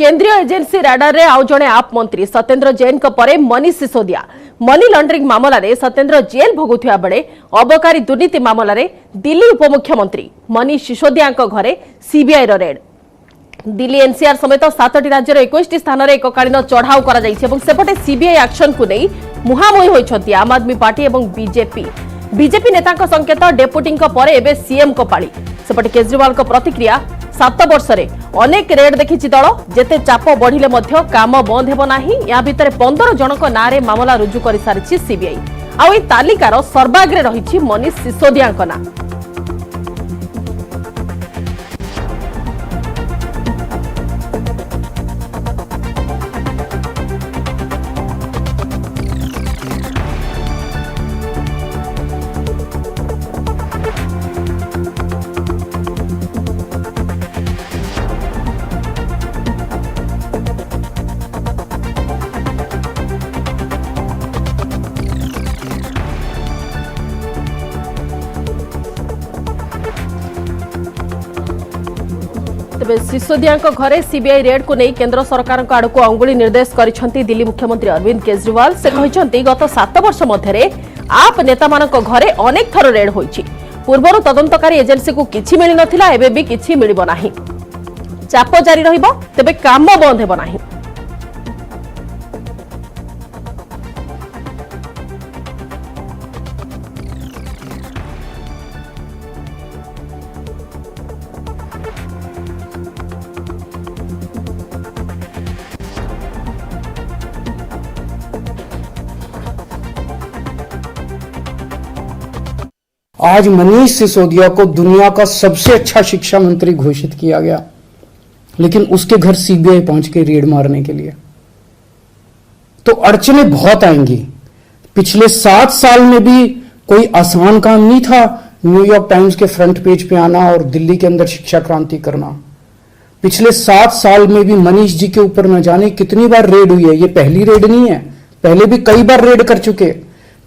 केंद्रीय agency radar रे आउ जणे आप मंत्री सत्येंद्र जैन को परे मनीष सिसोदिया मनी लॉन्ड्रिंग मामला रे सत्येंद्र जेल भोगुथिया बेले अबकारी दुर्नीति मामला रे दिल्ली उपमुख्यमंत्री मनीष सिसोदिया घरे सीबीआई रो रेड। दिल्ली एनसीआर समेत 7टी राज्यर 21 स्थान में एककालीन चढ़ाऊ करपटे सीबीआई एक्शन को नहीं मुहांमुही होती आम आदमी पार्टी और बीजेपी नेता संकेत डेपुटी एवं सीएम को पाली सेपटे केजरीवाल प्रतिक्रिया 7 वर्ष रे अनेक रेड देखी दल जेते चाप बढ़िले काम बंद हेब नाही या भितर 15 जनक नारे मामला रुजु कर सारी सीबीआई आउ तालिकार सर्वाग्रे रही मनीष सिसोदिया ना। तेज सिसोदिया घरे सीबीआई रेड को नहीं केंद्र सरकार आड़ को अंगुली निर्देश करछंती दिल्ली मुख्यमंत्री अरविंद केजरीवाल से कहते गत 7 वर्ष मध्य आप नेता घरे अनेक थर रेड होईछि पूर्व तदंतकारी एजेंसी को किछि मिली नथिला एबे भी किछि मिलिबो नाही चाप जारी रहिबो तेबे काम बंद हेबो नाही। आज मनीष सिसोदिया को दुनिया का सबसे अच्छा शिक्षा मंत्री घोषित किया गया, लेकिन उसके घर सीबीआई पहुंच के रेड मारने के लिए। तो अड़चने बहुत आएंगी। पिछले 7 साल में भी कोई आसान काम नहीं था न्यूयॉर्क टाइम्स के फ्रंट पेज पे आना और दिल्ली के अंदर शिक्षा क्रांति करना। पिछले 7 साल में भी मनीष जी के ऊपर न जाने कितनी बार रेड हुई है। ये पहली रेड नहीं है, पहले भी कई बार रेड कर चुके,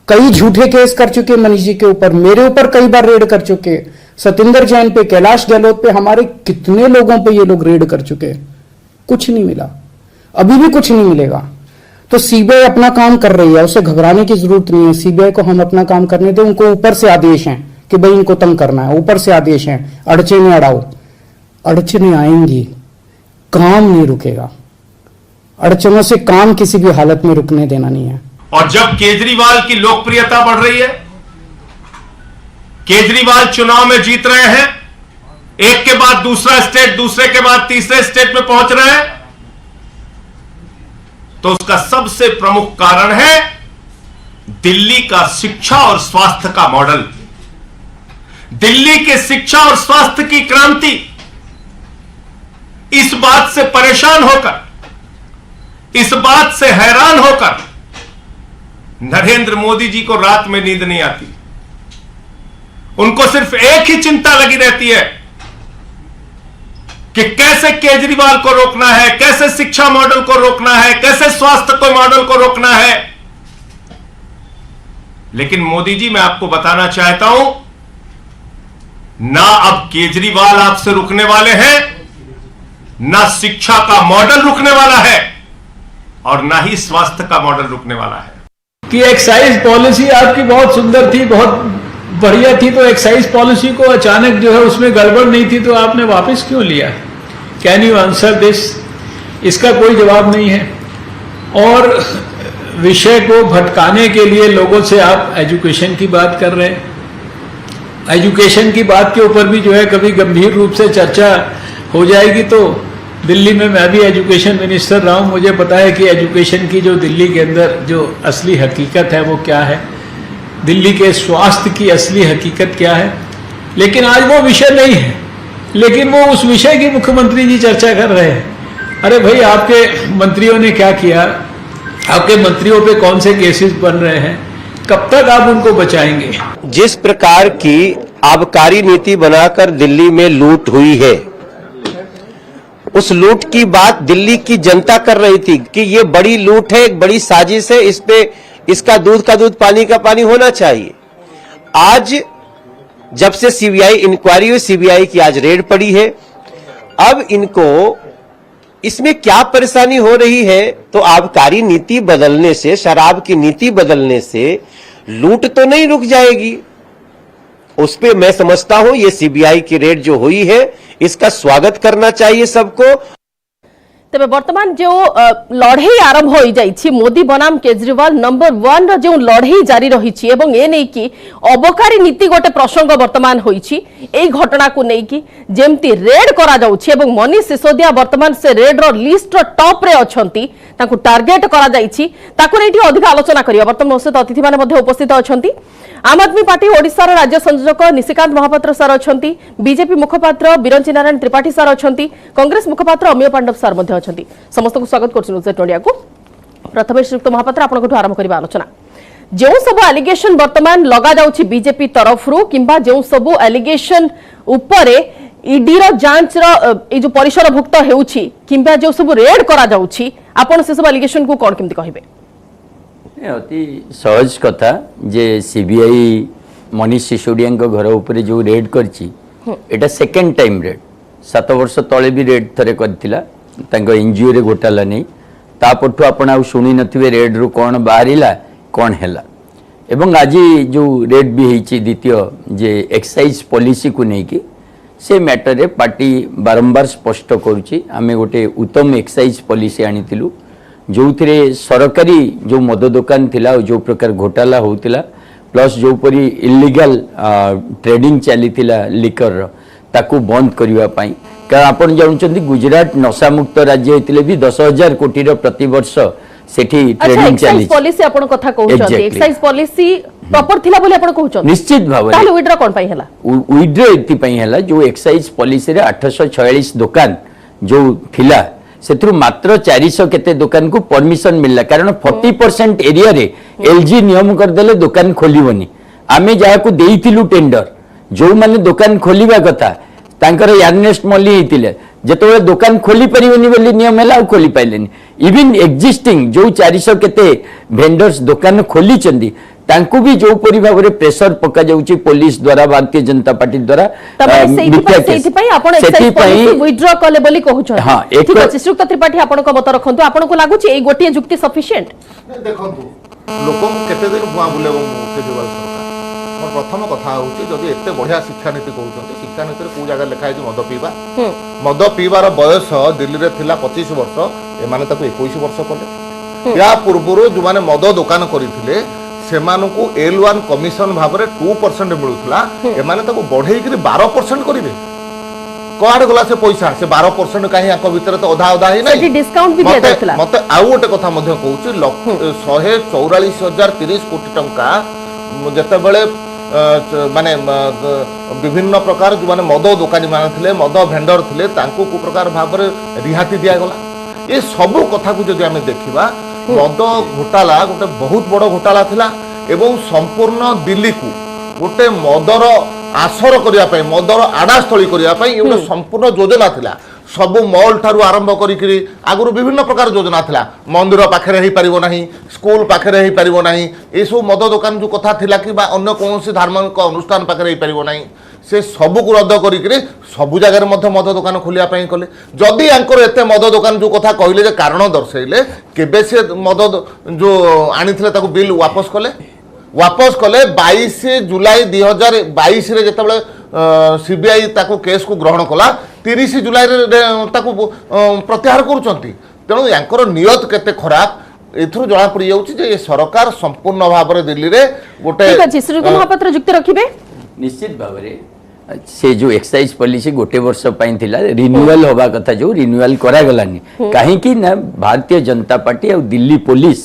कई झूठे केस कर चुके मनीष जी के ऊपर, मेरे ऊपर कई बार रेड कर चुके, सत्येंद्र जैन पे, कैलाश गहलोत पे, हमारे कितने लोगों पे ये लोग रेड कर चुके, कुछ नहीं मिला, अभी भी कुछ नहीं मिलेगा। तो सीबीआई अपना काम कर रही है, उसे घबराने की जरूरत नहीं है। सीबीआई को हम अपना काम करने दें। उनको ऊपर से आदेश हैं कि भाई इनको तंग करना है, ऊपर से आदेश हैं, अड़चने अड़ाओ। अड़चने आएंगी, काम नहीं रुकेगा। अड़चनों से काम किसी भी हालत में रुकने देना नहीं है। और जब केजरीवाल की लोकप्रियता बढ़ रही है, केजरीवाल चुनाव में जीत रहे हैं, एक के बाद दूसरा स्टेट, दूसरे के बाद तीसरे स्टेट में पहुंच रहे हैं, तो उसका सबसे प्रमुख कारण है दिल्ली का शिक्षा और स्वास्थ्य का मॉडल। दिल्ली के शिक्षा और स्वास्थ्य की क्रांति। इस बात से परेशान होकर, इस बात से हैरान होकर नरेंद्र मोदी जी को रात में नींद नहीं आती। उनको सिर्फ एक ही चिंता लगी रहती है कि कैसे केजरीवाल को रोकना है, कैसे शिक्षा मॉडल को रोकना है, कैसे स्वास्थ्य को मॉडल को रोकना है। लेकिन मोदी जी, मैं आपको बताना चाहता हूं, ना अब केजरीवाल आपसे रुकने वाले हैं, ना शिक्षा का मॉडल रुकने वाला है और ना ही स्वास्थ्य का मॉडल रुकने वाला है। कि एक्साइज पॉलिसी आपकी बहुत सुंदर थी, बहुत बढ़िया थी, तो एक्साइज पॉलिसी को अचानक जो है उसमें गड़बड़ नहीं थी तो आपने वापस क्यों लिया? Can you answer this? इसका कोई जवाब नहीं है। और विषय को भटकाने के लिए लोगों से आप एजुकेशन की बात कर रहे हैं। एजुकेशन की बात के ऊपर भी जो है कभी गंभीर रूप से चर्चा हो जाएगी। तो दिल्ली में मैं भी एजुकेशन मिनिस्टर रहा हूँ, मुझे पता है कि एजुकेशन की जो दिल्ली के अंदर जो असली हकीकत है वो क्या है, दिल्ली के स्वास्थ्य की असली हकीकत क्या है। लेकिन आज वो विषय नहीं है, लेकिन वो उस विषय की मुख्यमंत्री जी चर्चा कर रहे हैं। अरे भाई, आपके मंत्रियों ने क्या किया? आपके मंत्रियों पे कौन से केसेस बन रहे हैं? कब तक आप उनको बचाएंगे? जिस प्रकार की आबकारी नीति बनाकर दिल्ली में लूट हुई है, उस लूट की बात दिल्ली की जनता कर रही थी कि ये बड़ी लूट है, एक बड़ी साजिश है, इस पे इसका दूध का दूध पानी का पानी होना चाहिए। आज जब से सीबीआई इंक्वायरी हुई, सीबीआई की आज रेड पड़ी है, अब इनको इसमें क्या परेशानी हो रही है? तो आबकारी नीति बदलने से, शराब की नीति बदलने से लूट तो नहीं रुक जाएगी। उस पे मैं समझता हूं ये सीबीआई की रेड जो हुई है इसका स्वागत करना चाहिए सबको। तेरे वर्तमान जो लड़ाई आरंभ हो जाइछि मोदी बनाम केजरीवाल नंबर 1 रो जो लड़ाई जारी रही एवं ए नहीं कि अबकारी नीति गोटे प्रसंग वर्तमान होइछि एई घटना को नहीं कि जेमती रेड करा जाउछि एवं मनीष सिसोदिया वर्तमान से रेड रो लिस्ट रो टॉप रे अछंती ताकू टार्गेट करा जाइछि ताकू नहीं अधिक आलोचना करिया। वर्तमान सहित अतिथि माने मध्ये उपस्थित अछंती आम आदमी पार्टी ओडिशा राज्य संयोजक निशिकांत महापात्र सार अछंती, बीजेपी मुखपात्र बिरंची नारायण त्रिपाठी सार अछंती, कांग्रेस मुखपात्र अमिय पांडव सार मध्ये अछंती। समस्त को स्वागत करछु न्यूज इंडिया को। प्रथमे श्रीयुक्त महापात्र आपनकठु आरंभ करिबा आलोचना। जो सब एलिगेशन वर्तमान लगा जाउछि बीजेपी तरफरु किंबा जो सब एलिगेशन उपरे ईडी रो जांच रो ए जो परिसरभुक्त हेउछि किंबा जो सब रेड करा जाउछि आपण से सब एलिगेशन को कोन केमति कहिबे? अति सहज कथा जे सीबीआई मनीष सिसोदिया घर उपरे जो रेड करची एटा सेकंड टाइम रेड 7 वर्ष तले भी रेड थरे करथिला तांको एनजीओ रे घोटाला नहीं तापठु आपण आ सुनी नथिबे रेड रु कोन बाहरिला कोन हैला एवं आज जो रेड भी हेची द्वितीय जे एक्साइज पॉलिसी को नहीं कि से मैटर रे पार्टी बारंबार स्पष्ट करूची आमे गोटे उत्तम एक्साइज पॉलिसी आनिथिलु जो थे सरकारी जो मद दुकान थिला जो प्रकार घोटाला होतिला प्लस जो परी इलीगल ट्रेडिंग चली लिकर ताकू बंद करने कारण आपण जानते गुजरात नशा मुक्त राज्य होते भी 10,000 कोटी प्रति वर्ष सेठी ट्रेडिंग चली पॉलिसी आपण कथा कहउछन एक्साइज पॉलिसी प्रॉपर थिला बोले आपण कहउछन निश्चित भाव ताले विड्रॉ कोन पई हला विड्रॉ एति पई हला जो एक्साइज पॉलिसी रे 846 दुकान जो थिला से मात्र 400 केते दुकान को परमिशन मिलला कारण 40% एरिया रे एलजी नियम करदेले दुकान खोलिबनी आमे जहा को देइथिलु टेंडर जो माने दुकान खोलिबा कथा तांकर यार्नेस्ट मल्ली हेतिले जेतोले दुकान खोली परिबनी बोली नियम हैला खोली पाइलेनी इवन एग्जिस्टिंग जो 400 केते वेंडर्स दुकान खोली चंदी तांको भी जो परि भाव रे प्रेशर पका जाउची पुलिस द्वारा भारतीय जनता पार्टी द्वारा सेति पई आपण एक्साइज पॉलिसी विथड्रॉ कले बोली कहउछन। हां ठीक अछि श्रीयुक्त त्रिपाठी आपण को मत रखंतु आपण को लागुची ए गोटिए जुक्ति सफिशिएंट देखंतु लोक केते दिन बुआ बुले केजरीवाल सरकार प्रथम कथा होउची जदी एते बढ़िया शिक्षा नीति कहउछन शिक्षा नीति रे को जगह लिखा है मद पीबार बयस दिल्ली रे थिला 25 वर्ष ए माने ताको 21 वर्ष कले या पूर्वरो जो माने मद दुकान करिथिले सेमानकु L1 कमिशन भाव रे 2% मिलुथला एमाने ताको बढ़ेई करी 12% करिवे कोआड गला से पैसा से 12% काहे आको भीतर तो आधा आधा ही नहीं सेठी डिस्काउंट भी दिया जातला मते आउ गोटे कथा मध्ये कहूची 144,030 कोटी टंका जते बेले माने विभिन्न प्रकार जो माने मद दुकानी माने थिले मद भेंडर थिले तांको को प्रकार भाव रे रिहाती दिया गला ए सब कथा को जदि हमें देखिबा मद घोटाला गोटे बहुत बड़ घोटाला थिला एवं संपूर्ण दिल्ली को गोटे मदर आसर करिया पई मदर आडास्थली करिया पई गोटे संपूर्ण योजना थिला सब मॉल ठारू आरंभ करी आगुरु विभिन्न प्रकार योजना थिला मंदिर पाखरे ही परिबो नाही स्कूल पाखरे ही परिबो नाही ए सब मद दुकान जो कथा थिला कि बा अन्य कोनोसी धार्मिक अनुष्ठान पाखरे ही परिबो नाही से सबू को रद्द करी सबू जगह मद दुकान खोलिया पई कले जदि आंकर एते मद दुकान जो कथा कहले जे कारण दर्शैले केबे से मद जो आनिथिले ताको बिल वापस कले 22 जुलाई 2022 रे जतबले सीबीआई ताको केस को ग्रहण कला 30 जुलाई रे ताको प्रत्याहार करूचंती तेणु यांकर नियत केते खराब एथुर जणा पड़ी जाउची जे ये सरकार संपूर्ण भाव रे दिल्ली रे गोटे ठीक अछि श्री महापात्र जुक्ति रखिबे निश्चित भाव रे से जो एक्साइज पॉलिसी गोटे वर्ष पाई थिला रिन्यूअल होबा कथा जो रिन्यूअल करा गलानी काहे कि ना भारतीय जनता पार्टी और दिल्ली पुलिस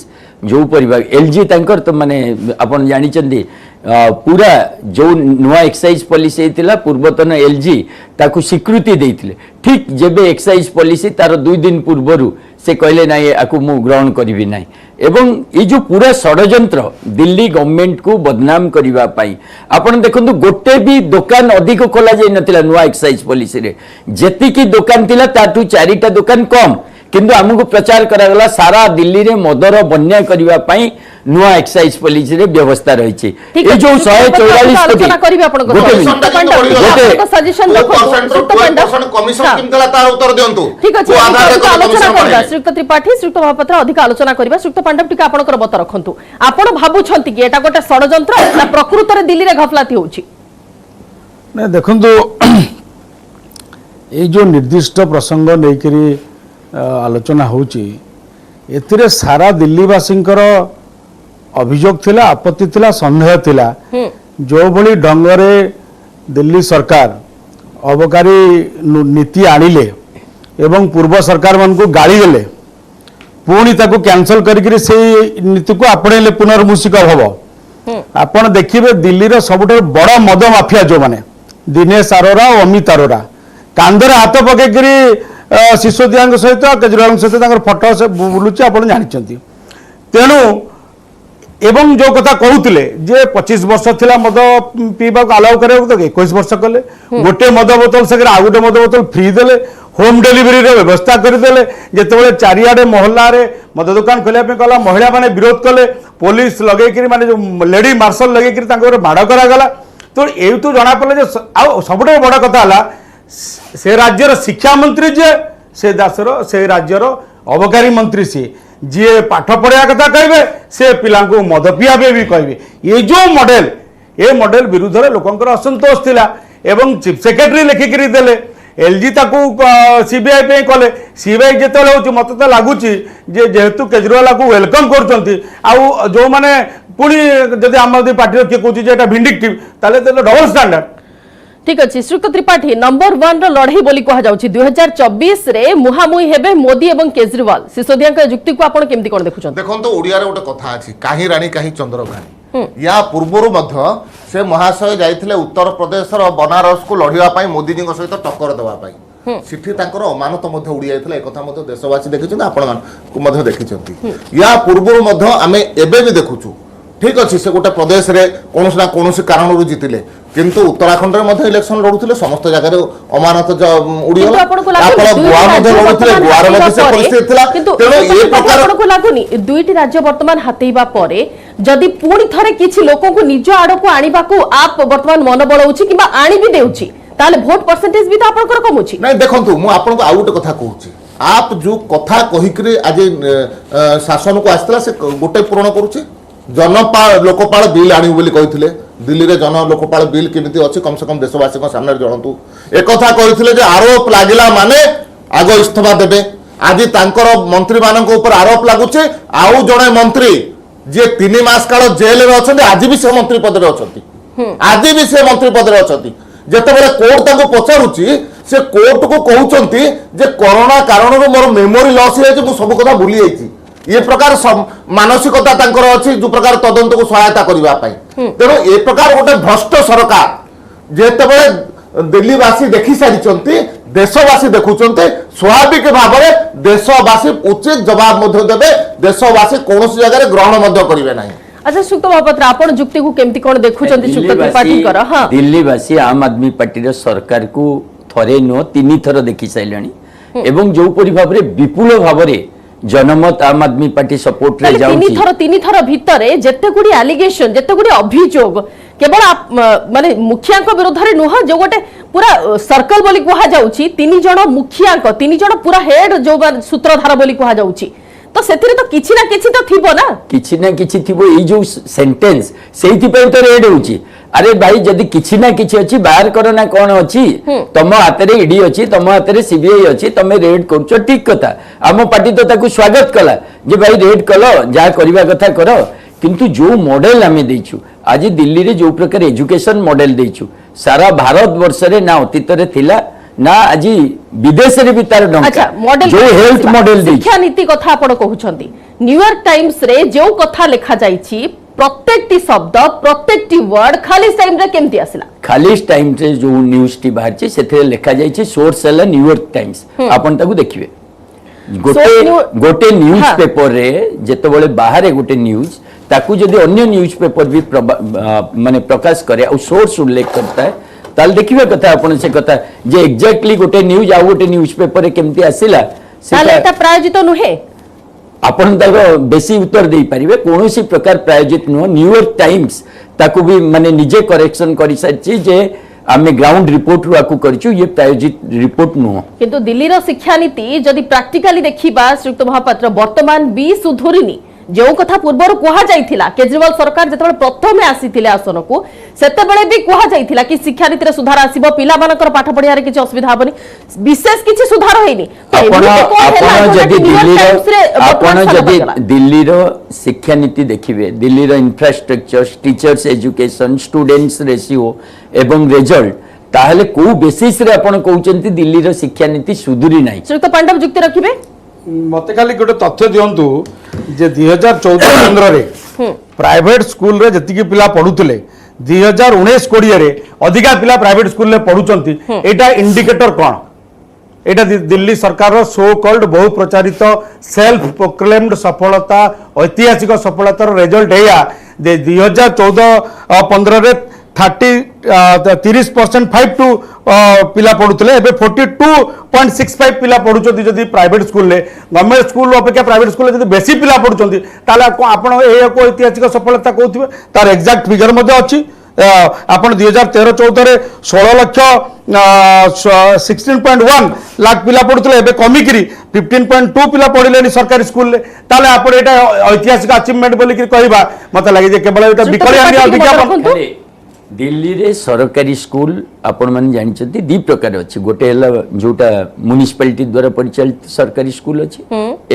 जो परिभाग एलजी तांकर तो माने अपन जानि चंदी पूरा जो नुआ एक्साइज पॉलिसी थिला पूर्वतन एलजी ताकू स्वीकृति देइथिले ठीक जेबे एक्साइज पॉलिसी तार 2 दिन पूर्वरु से कहले नाही आकु मु ग्रहण करिवि नाही एवं ये जो पूरा षडयंत्र दिल्ली गवर्नमेंट को बदनाम करिवा पाई आपण देखंतु गोटे भी दुकान अधिक खोला जाई नथिला नुआ एक्साइज पॉलिसी रे जेति की दुकान थिला ताटू 4टा दुकान कम किंतु आमको प्रचार करागला सारा दिल्ली रे मदर बन्या करबा पई नुआ एक्साइज पुलिस रे व्यवस्था रही छे ए जो 144 आलोचना करिवे आपण को गोटे सुक्त पांडव आपको सजेशन देखो सुक्त पांडव कमिशन हाँ। किमतला तार उत्तर दियंतु ठीक अछि को आधार अधिक आलोचना कमिशन करबा करबा श्रीयुक्त त्रिपाठी श्रीयुक्त महापात्र अधिक आलोचना करबा श्रीयुक्त पांडव टिका आपनकर मत रखंतु आपण भाबुछंती कि एटा गोटे षडयंत्र ना प्रकृत रे दिल्ली रे घफलाती होउची ना देखंतु ये जो निर्दिष्ट प्रसंग लेकरी आलोचना होची एथिरे सारा दिल्लीवासींकर अभियोग थिला आपत्ति थिला संदेह थिला जो भली ढंगरे दिल्ली सरकार अबकारी नीति आनिले एवं पूर्व सरकार मान को गाड़ी देले पुणी ताको कैंसल करिकरी से नीति को आपणेले पुनर्मूषिक हब आपण देखिबे दिल्ली रो सबुठ बड़ मद माफिया जो माने दिनेश अरोरा और अमित अरोरा कांधरे हाथ पकईकरी सिसोदिया सहित केजरीवाल सहित फटो से बुलूची आप जानते तेणु एवं जो कथा कहते जे 25 वर्ष थिला मद पीवा अलाउ कर 21 वर्ष कले गोटे मद बोतल से आउ गोटे मद बोतल फ्री देले होम डिलीवरी व्यवस्था करदे जिते चारिआडे मोहल्ला रे मद दुकान खोलिया कला महिला माने विरोध कले पुलिस लगे माने जो लेडी मार्शल लगे माड़ करागला तो ये तो जना पड़े सब बड़ कथा है से राज्यर शिक्षा मंत्री जे से दासर से राज्यर अबकारी मंत्री सी जी पाठ पढ़ा कथा कहे से पिला मद पियाबे भी कहे ये जो मॉडल ये मॉडल विरुद्ध लोकंर असंतोष थिला एवं चीफ सेक्रेटरी लिखिकी देले एलजी ताकू सीबीआई पे कले सीबीआई जिते हो मत तो लगुच जेहेतु केजरीवाल को वेलकम कर जो मैंने पुणी जब आम आदमी पार्टी किए कहे भिंडिक्टिव डबल स्टैंडर्ड ठीक अच्छे श्रीयुक्त त्रिपाठी नंबर 1 लड़ाई बोली कह जाउछि 2024 रे मुहामुही हेबे मोदी एवं केजरीवाल सिसोदिया युक्ति को आपण केमती कोन देखुछन देखो ओडिया रे गोटे कथा अछि काही रानी काही चंद्रघाणी या पूर्वरु मध्य से महाशय जाइथिले उत्तर प्रदेश रो बनारस को लढिवा पई मोदी जी सहित टक्कर देवा पई सिठी तांकर अमानत मध्य उड़ी जाइथिले एक कथा मध्य देशवासी देखिछन आपण मान को मध्य देखिछंती या पूर्वरु मध्य आमे एबे भी देखुछु ठीक अच्छे से गोटे प्रदेश रे कौन ना कौन कारण जीतिले किंतु उत्तराखंड रे मध्य इलेक्शन लड़ुले समस्त जगह अमानत उड़ीगला गोवा मध्य लड़ुले गोवार मध्य से परिस्थिति थिला तेनो ए प्रकार आपको लागुनी दुईटी राज्य वर्तमान हातेइबा परे जदि पुणी थरे किछि लोकन को निज आड़ को आनिबा को आप वर्तमान मन बळौछि किबा आनि भी देउछि ताले वोट परसेंटेज भी तो आपनकर कमुछि नै देखंतु मु आपन को आउट कथा कहूछि आप जो कथा कहिकरी आज शासन को आस्तला से गोटे पूर्ण करूछि जनपाल लोकपाल बिल आनी बोली कहते दिल्ली रे जन लोकपाल बिल केमिति अछि कम से कम देशवासी सामने जनतु एक कथा कहते जे आरोप लागिला माने आगो इस्तीफा देबे आज तांकर मंत्री मानक ऊपर आरोप लागुचे आउ जणे मंत्री जे 3 मास काल जेल रे अछंती आज भी से मंत्री पद रे अछंती आज भी से मंत्री पद रे अछंती जते बेले कोर्ट ताको पचारुची से कोर्ट को कहउचंती जे कोरोना कारण मोर मेमोरी लॉस हे मु सब कथा भूली जाईची ये प्रकार मानसिकता तांकर अछि जो प्रकार तदंत को सहायता करबा पई तेनो ए प्रकार गोटे भ्रष्ट सरकार जेते बेले दिल्लीवासी देखि सारिचंती देशवासी देखुचंते स्वाभाविक भाव में देशवासी उचित जवाब मध्य देबे देशवासी कोनोसी जगह ग्रहण मध्य करिवे नाही अच्छा सुक्त महापात्र आपण जुक्ति को केमती कोन देखुचंती सुक्त त्रिपाठी कर हां दिल्लीवासी आम आदमी पार्टी रो सरकार को थरे नो 3 थर देखि साइलानी एवं जो परि भाव रे विपुल भाव रे जनमत आम आदमी पार्टी सपोर्ट रे जाउची तीन थर भितरे जेते गुडी एलिगेशन जेते गुडी अभियोग केवल माने मुखिया को विरोध रे नुह जो गोटे पूरा सर्कल बोली कहा जाउची 3 जण मुखिया को 3 जण पूरा हेड जो सूत्रधार बोली कहा जाउची तो सेथिरे तो किछि ना किछि तो थिबो ना किछि थिबो ई जो सेंटेंस सेहिति पे तो रेड होउची अरे भाई जदि किछि ना किछि अछि बाहर करो ना कोन अछि तम हातरे ईडी अछि तम हातरे सीबीआई अछि तमे रेड करछो ठीक कथा आम पार्टी तो ताकू स्वागत कला जे भाई रेड कलो जा करबा कथा करो किंतु जो मॉडल आमे देछु आज दिल्ली रे जो प्रकार एजुकेशन मॉडल देछु सारा भारत वर्ष रे ना अतीत रे थिला ना आज विदेश रे भी तार डंका अच्छा मॉडल जो हेल्थ मॉडल देछु शिक्षा नीति कथा आपण कहउछंती न्यूयॉर्क टाइम्स रे जो कथा लिखा जाईछि प्रत्येकटी शब्द प्रत्येकटी वर्ड खाली टाइम रे केमती आसिला खाली टाइम रे जो न्यूज टी बाहर छि सेथे लिखा जाय छि सोर्स है न्यूयॉर्क टाइम्स आपण ताकू देखिबे गोटे न्यूज पेपर रे जेते बेले बाहर गोटे न्यूज ताकू जदि अन्य न्यूज पेपर भी माने प्रकाश करे और सोर्स उल्लेख करता है ताल देखिबे कथा आपण से कथा जे एग्जैक्टली गोटे न्यूज आ गोटे न्यूज पेपर रे केमती आसिला ତାହେଲେ ଏଟା ପ୍ରାୟୋଜିତ ନୁହେଁ। आपण बेसी उत्तर दे पारिबे कौन सी प्रकार प्रायोजित नुह न्यूयॉर्क टाइम्स ताकू भी माने निजे करेक्शन कर सारी जे आम ग्राउंड रिपोर्ट रु आकु करछु ये प्रायोजित रिपोर्ट नुह। किंतु दिल्लीर शिक्षा नीति जदि प्राक्टिकली देखिबा श्रीयुक्त महापात्र वर्तमान भी सुधुरिनी जो कथा पूर्वर कहा जाइथिला केजरीवाल सरकार जतबे प्रथमे आसीथिले आसन को सेतेबेले भी कहा जाइथिला कि शिक्षा नीति रे सुधार आसीबो पिला मानकर पाठ पढिया रे किछि असुविधा हबनी विशेष किछि सुधार होइनी। आपण जदि दिल्लीर शिक्षा नीति देखिबे दिल्लीर infrastructure teachers education students ratio एवं रिजल्ट ताहले को बेसिस रे आपण कहउचंती दिल्लीर शिक्षा नीति सुधुरी नाही। श्रीयुक्त पांडव जुक्ति रखिबे मते खाली गोटे तथ्य दियंतु जे 2014-15 रे प्राइवेट स्कूल रे जतिकी पिला पढुतले 2019-20 रे अधिका पिला प्राइवेट स्कूल रे पढुचंती एटा इंडिकेटर कोन एटा दिल्ली सरकार रो सो कॉल्ड बहु प्रचारित सेल्फ प्रोक्लेम्ड सफलता ऐतिहासिक सफलतार रिजल्ट एया जे 2014-15 रे 30% 5 पिला पढ़ुले एबे 42.65 पिला पढ़ुचंती जदि प्राइवेट स्कूल ले गवर्नमेंट स्कूल अपेक्षा प्राइवेट स्कूल जदि बेसी पिला पढ़ुचंती ताले आपण एको ऐतिहासिक सफलता कहउथिबे तार एग्जैक्ट फिगर मध्ये अछि। आपण 2013-14 रे 16 लक्ष 16.1 लाख पिला पढ़ुले एबे कमिकरी 15.2 पिला पढ़िलेनी सरकारी स्कूल ले ताले आपण एटा ऐतिहासिक अचीवमेंट बोली कि कहबा मते लागि जे केवल एटा विकलिया विज्ञापन दिल्ली रे सरकारी स्कूल आपण माने जानिचंती दी प्रकार अछि गोटे हला जोटा म्युनिसिपैलिटी द्वारा परिचालित सरकारी स्कूल अछि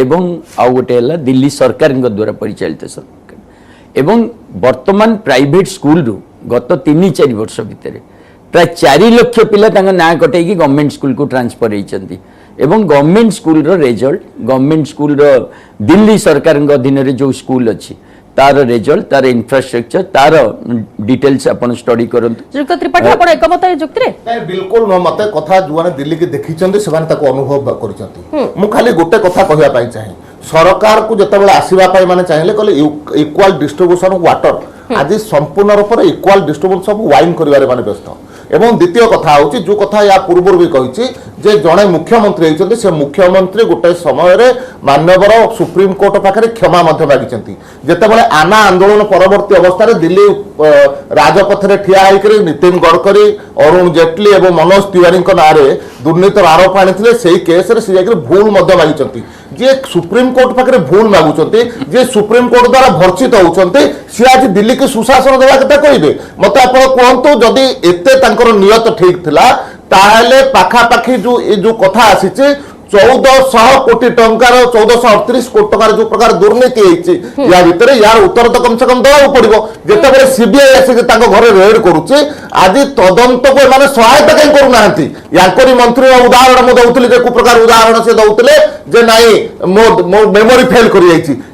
एवं आ गोटे हला दिल्ली सरकार द्वारा परिचालित सरकार एवं वर्तमान प्राइवेट स्कूल रु गत 3-4 वर्ष भितर प्राय 4 लाख पिला तांगा ना कटै कि गवर्नमेंट स्कूल को ट्रांसफर हेचंती एवं गवर्नमेंट स्कूल रो रिजल्ट गवर्नमेंट स्कूल रो दिल्ली सरकार अधीन रे जो स्कूल अछि तार रिजल्ट तार इंफ्रास्ट्रक्चर तार डिटेल्स अपन स्टडी करंतु। श्रीयुक्त त्रिपाठी आपण एकमत है जुक्ति रे नहीं बिल्कुल मते कथा जुआने दिल्ली के देखिचंदी सेमान ताको अनुभव करचंती मु खाली गोटे कथा कहया पाई चाहे सरकार को जतबेले आसीबा पाई माने चाहिले कहले इक्वल डिस्ट्रीब्यूशन वाटर आज संपूर्ण रूप से इक्वल डिस्ट्रीब्यूशन सब वाइन करिवारे माने व्यस्त एवं द्वितीय कथा होची जो कथा या पूर्व भी कही जे जड़े मुख्यमंत्री होती से मुख्यमंत्री गोटे समय मानवर सुप्रीम कोर्ट पाखे क्षमा मागिंट जितेबाला आना आंदोलन परवर्ती अवस्था दिल्ली राजपथ में ठिया होकर नितिन गडकरी अरुण जेटली और मनोज तिवारी ना दुर्नीतिर आरोप आनी से केस भूल मागिंट जे सुप्रीम कोर्ट पाखे भूल मागुंट जे सुप्रीम कोर्ट द्वारा भर्चित होती सी आज दिल्ली की सुशासन देवा कथा कहे मत आप कहतु जदि एत नियत ठीक थिला ताहले पाखापाखि जो कथा आसी 1400 कोटी टंकार 1438 कोटी टंकार जो प्रकार दुर्नीति होती या भितर यार उत्तर तो कम से कम देवा पड़ो जिते सीबीआई आसिक घर रेड करुचे आज तदंत को माने सहायता कहीं करूना यांकरी मंत्री उदाहरण मुझे दौली प्रकार उदाहरण से दौले जे नाई मो मेमोरी फेल कर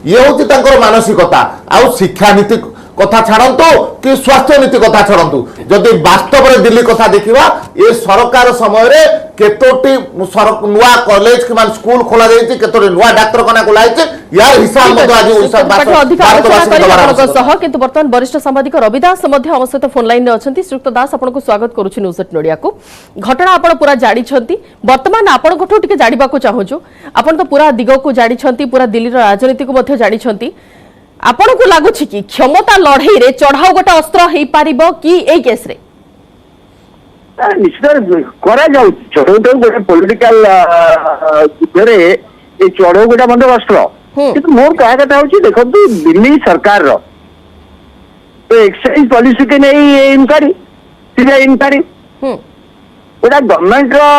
ये हूँ मानसिकता आउ शिक्षा नीति कथा छाड़ू कि स्वास्थ्य नीति कथा छाड़ू जदि वास्तव में दिल्ली कथा देखा ये सरकार समय केतोटी नुआ कॉलेज कि स्कूल खोला केतोटी नुआ डाक्तरखाना खोला यार हिसाब किंतु वर्तमान वरिष्ठ सांबादिक रवि दास आम सहित फोन लाइन में अच्छा श्रीयुक्त दास आपको स्वागत करुच्ची न्यूज 8 नोडिया को घटना आप पूरा जानी वर्तमान आपको जानवा चाहूँ आप तो पूरा दिग को जानी पूरा दिल्ली राजनीति को जानी आपण को लगुच कि क्षमता लड़ई रे चढ़ाऊ गोटे अस्त्र हो पारिबो कि ए केस रे निश्चित करा जाउ चढ़ाऊ तो गोटे पॉलिटिकल रे ए चढ़ाऊ गोटे बंद अस्त्र किंतु मोर कहा कथा होची देखंतु दिल्ली सरकार रो तो एक्साइज पॉलिसी के नहीं इनक्वारी सीबीआई इनक्वारी ओडा गवर्नमेंट रो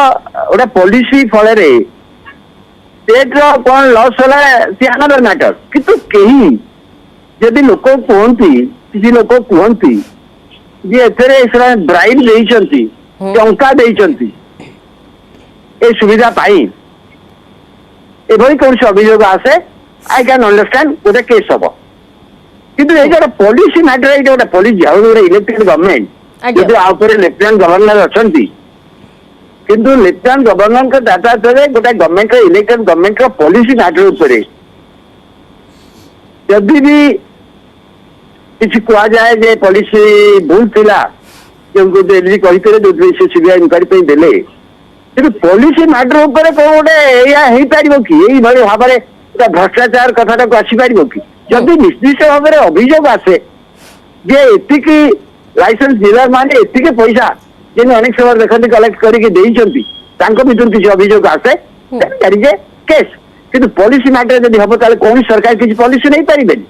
ओडा पॉलिसी फले रे स्टेट रो कोन लॉस होला सी अनदर मैटर किंतु केही जदि लोक कहती किसी लोक कहती जे एथरे ब्राइब देइचंती टंका देइचंती ए सुविधा पाई एभली कौन अभियोग आसे आई कैन अंडरस्टैंड गोटे केस हम किंतु ये गोटे पॉलिसी मैटर ये गोटे पॉलिसी गोटे इलेक्टेड गवर्नमेंट जदि आउपर लेफ्टिनेंट गवर्नर अछंती किंतु लेफ्टिनेंट गवर्नर के डाटा थे गोटे government elected government policy matter ऊपर जदि भी किसी कह जाए जे पॉलिसी भूल थिला जो दिल्ली कही सीबीआई इनक्वारी देले କିନ୍ତୁ ପଲିସି ମ୍ୟାଟର ଉପରେ କୋଉ ଗୋଟେ ଏଇଆ ହେଇପାରିବ କି ଏଇଭଳି ଭାବରେ ଭ୍ରଷ୍ଟାଚାର କଥାଟାକୁ ଆସିପାରିବ କି? ଯଦି ନିଶ୍ଚିତ ଭାବରେ ଅଭିଯୋଗ ଆସେ ଯେ ଏତିକି ଲାଇସେନ୍ସ ଡିଲର ମାନେ ଏତିକି ପଇସା ଯେମିତି ଅନେକ ସମୟରେ ଦେଖନ୍ତି କଲେକ୍ଟ କରିକି ଦେଇଛନ୍ତି ତାଙ୍କ ଭିତରୁ କିଛି ଅଭିଯୋଗ ଆସେ ଯେ କେସ୍। କିନ୍ତୁ ପଲିସି ମ୍ୟାଟର ଯଦି ହବ ତାହେଲେ କୌଣସି ସରକାର କିଛି ପଲିସି ନେଇପାରିବେନି।